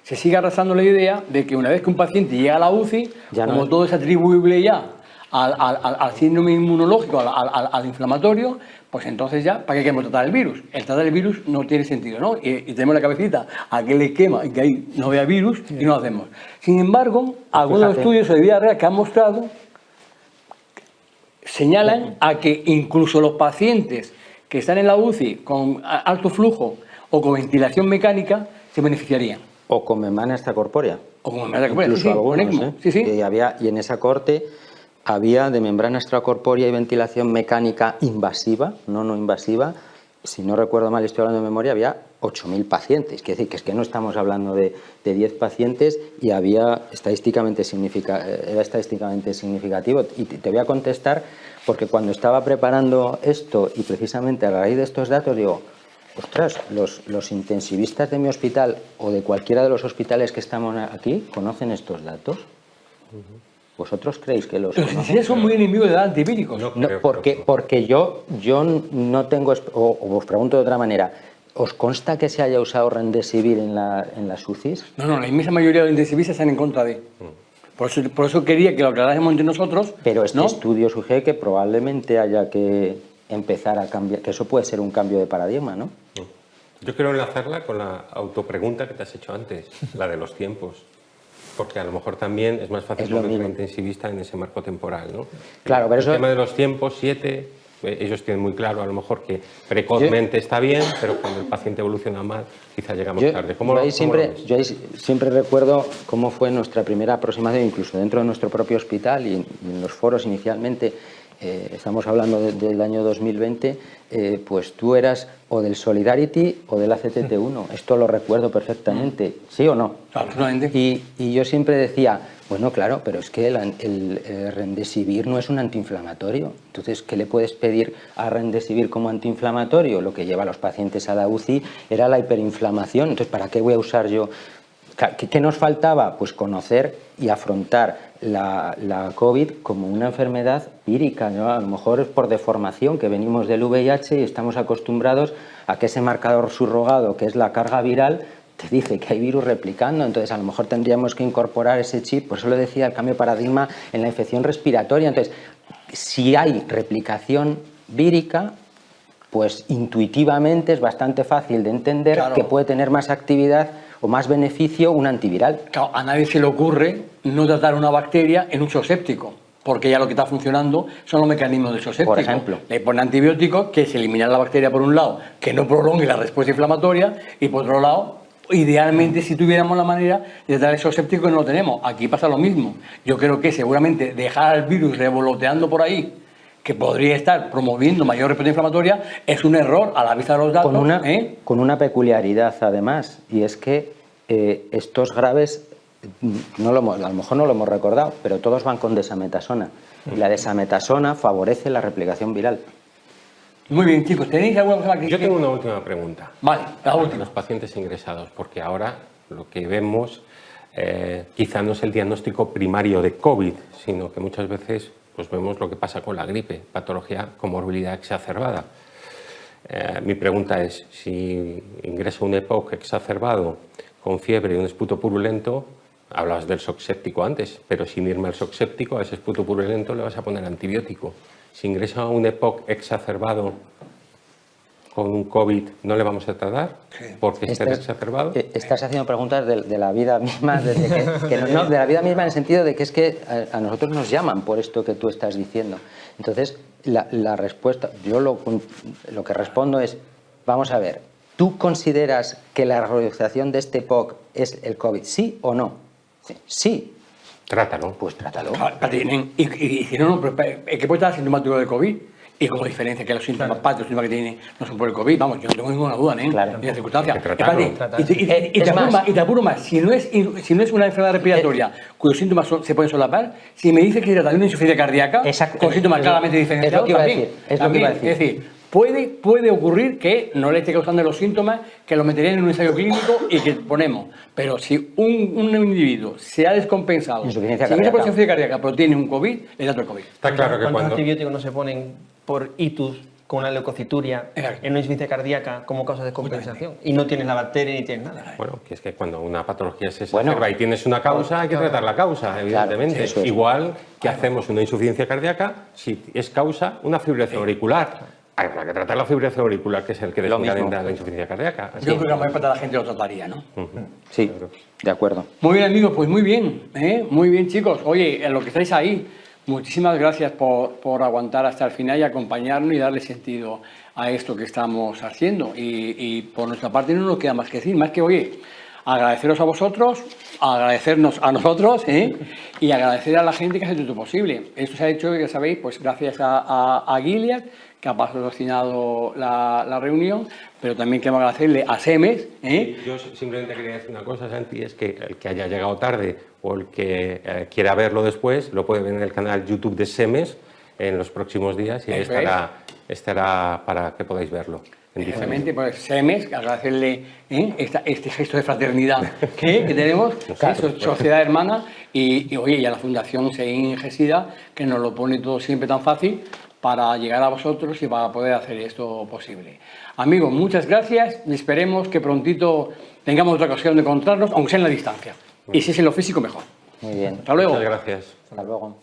se sigue arrastrando la idea de que una vez que un paciente llega a la UCI, Ya no como es. todo es atribuible ya al síndrome inmunológico, al inflamatorio, pues entonces ya, ¿para qué queremos tratar el virus? El tratar el virus no tiene sentido, ¿no? Y tenemos la cabecita aquel esquema en que ahí no vea virus y no lo hacemos. Sin embargo, algunos Fíjate. estudios de vida real que han mostrado señalan a que incluso los pacientes que están en la UCI con alto flujo o con ventilación mecánica se beneficiarían. O con membrana extracorpórea. O con membrana Incluso sí, algunos, con ECMO. ¿eh? Sí, sí. Y en esa corte había de membrana extracorpórea y ventilación mecánica invasiva, no invasiva. Si no recuerdo mal, estoy hablando de memoria, había 8.000 pacientes. Quiere decir que es que no estamos hablando de 10 pacientes y era estadísticamente significativo. Y te voy a contestar porque cuando estaba preparando esto y precisamente a raíz de estos datos digo, ostras, los intensivistas de mi hospital o de cualquiera de los hospitales que estamos aquí conocen estos datos. ¿Vosotros creéis que los Los conocen? intensivistas son muy enemigos de dar antiviricos. No. No, porque yo no tengo, o os pregunto de otra manera, ¿os consta que se haya usado Remdesivir en las UCIs? No, la inmensa mayoría de los intensivistas están en contra de. Por eso quería que lo aclarásemos entre nosotros. Pero este ¿no? estudio sugiere que probablemente haya que empezar a cambiar, que eso puede ser un cambio de paradigma, ¿no? Yo quiero enlazarla con la autopregunta que te has hecho antes, la de los tiempos. Porque a lo mejor también es más fácil Es lo convertir a un mismo. intensivista en ese marco temporal, ¿no? Claro, pero el eso- tema de los tiempos, 7, ellos tienen muy claro a lo mejor que precozmente está bien, pero cuando el paciente evoluciona mal, quizá llegamos tarde. ¿Cómo lo ves? Yo ahí siempre recuerdo cómo fue nuestra primera aproximación, incluso dentro de nuestro propio hospital y en los foros inicialmente. Estamos hablando del año 2020, pues tú eras o del Solidarity o del ACTT1. Esto lo recuerdo perfectamente, ¿sí o no? Absolutamente. Y yo siempre decía, bueno, claro, pero es que el Remdesivir no es un antiinflamatorio. Entonces, ¿qué le puedes pedir a Remdesivir como antiinflamatorio? Lo que lleva a los pacientes a la UCI era la hiperinflamación. Entonces, ¿para qué voy a usar yo? ¿Qué nos faltaba? Pues conocer y afrontar la COVID como una enfermedad vírica, ¿no? A lo mejor es por deformación, que venimos del VIH y estamos acostumbrados a que ese marcador subrogado, que es la carga viral, te dice que hay virus replicando. Entonces, a lo mejor tendríamos que incorporar ese chip, por eso lo decía, el cambio de paradigma en la infección respiratoria. Entonces, si hay replicación vírica, pues intuitivamente es bastante fácil de entender Claro. que puede tener más actividad o más beneficio un antiviral. Claro, a nadie se le ocurre no tratar una bacteria en un shock séptico, porque ya lo que está funcionando son los mecanismos del shock séptico. Por ejemplo. Le ponen antibióticos que se eliminan la bacteria por un lado, que no prolongue la respuesta inflamatoria, y por otro lado, idealmente si tuviéramos la manera de tratar el shock séptico, no lo tenemos. Aquí pasa lo mismo. Yo creo que seguramente dejar al virus revoloteando por ahí, que podría estar promoviendo mayor respuesta inflamatoria, es un error a la vista de los datos. Con una peculiaridad, además, y es que estos graves, a lo mejor no lo hemos recordado, pero todos van con desametasona. Y la desametasona favorece la replicación viral. Muy bien, chicos, ¿tenéis alguna cosa que Yo tengo una última pregunta. Vale, la Para última. los pacientes ingresados, porque ahora lo que vemos quizá no es el diagnóstico primario de COVID, sino que muchas veces pues vemos lo que pasa con la gripe, patología comorbilidad exacerbada. Mi pregunta es, si ingresa un EPOC exacerbado con fiebre y un esputo purulento, hablabas del shock séptico antes, pero sin irme al shock séptico, a ese esputo purulento le vas a poner antibiótico. Si ingresa un EPOC exacerbado con un COVID, ¿no le vamos a tratar? Porque esté exacerbado. Estás haciendo preguntas de la vida misma, de la vida misma en el sentido de que es que a nosotros nos llaman por esto que tú estás diciendo. Entonces, la respuesta, yo lo que respondo es, Vamos a ver, ¿tú consideras que la realización de este POC es el COVID? ¿Sí o no? Sí. Trátalo. Pues trátalo. Y si no, pero es que puede estar asintomático de COVID. Y como diferencia que los síntomas, parte de los síntomas que tiene no son por el COVID, vamos, yo no tengo ninguna duda, ¿eh? Claro. Ni la circunstancia. Hay que tratarlo. Y te apuro más, si no es una enfermedad respiratoria cuyos síntomas se pueden solapar, si me dice que era también una insuficiencia cardíaca, Exacto. con síntomas claramente diferenciados, es lo que iba a también, decir, es lo que iba a decir. Es decir, puede ocurrir que no le esté causando los síntomas, que lo meterían en un ensayo clínico y que ponemos. Pero si un individuo se ha descompensado, Insuficiencia sin esa cardíaca. insuficiencia cardíaca, pero tiene un COVID, le da todo el COVID. Está claro que ¿Cuántos cuando... antibióticos no se ponen por itus con una leucocituria Exacto. en una insuficiencia cardíaca como causa de descompensación? Y no tienes la bacteria ni tienes nada. Bueno, que es que cuando una patología se Bueno. exacerba y tienes una causa, hay que tratar la causa, evidentemente. sí, eso es. Igual que hacemos una insuficiencia cardíaca, si es causa, una fibrilación auricular. Habrá que tratar la fibrilación auricular, que es el que Lo desencadena mismo. la insuficiencia cardíaca. Así Yo es. creo que la mayor parte de la gente lo trataría, ¿no? Sí, de acuerdo. Muy bien, amigos, pues muy bien, muy bien, chicos. Oye, en lo que estáis ahí, muchísimas gracias por aguantar hasta el final y acompañarnos y darle sentido a esto que estamos haciendo. Y por nuestra parte no nos queda más que decir, más que, oye, agradeceros a vosotros, agradecernos a nosotros y agradecer a la gente que hace todo posible. Esto se ha hecho, ya sabéis, pues gracias a Gilead, que ha patrocinado la reunión, pero también queremos agradecerle a SEMES. Yo simplemente quería decir una cosa, Santi, es que el que haya llegado tarde o el que quiera verlo después, lo puede ver en el canal YouTube de SEMES en los próximos días y ahí Eso es. estará para que podáis verlo. En Exactamente, pues SEMES, agradecerle este gesto de fraternidad que tenemos, sociedad hermana, y oye, y a la Fundación SEIN GESIDA, que nos lo pone todo siempre tan fácil para llegar a vosotros y para poder hacer esto posible. Amigos, muchas gracias y esperemos que prontito tengamos otra ocasión de encontrarnos, aunque sea en la distancia. Y si es en lo físico, mejor. Muy bien. Hasta luego. Muchas gracias. Hasta luego.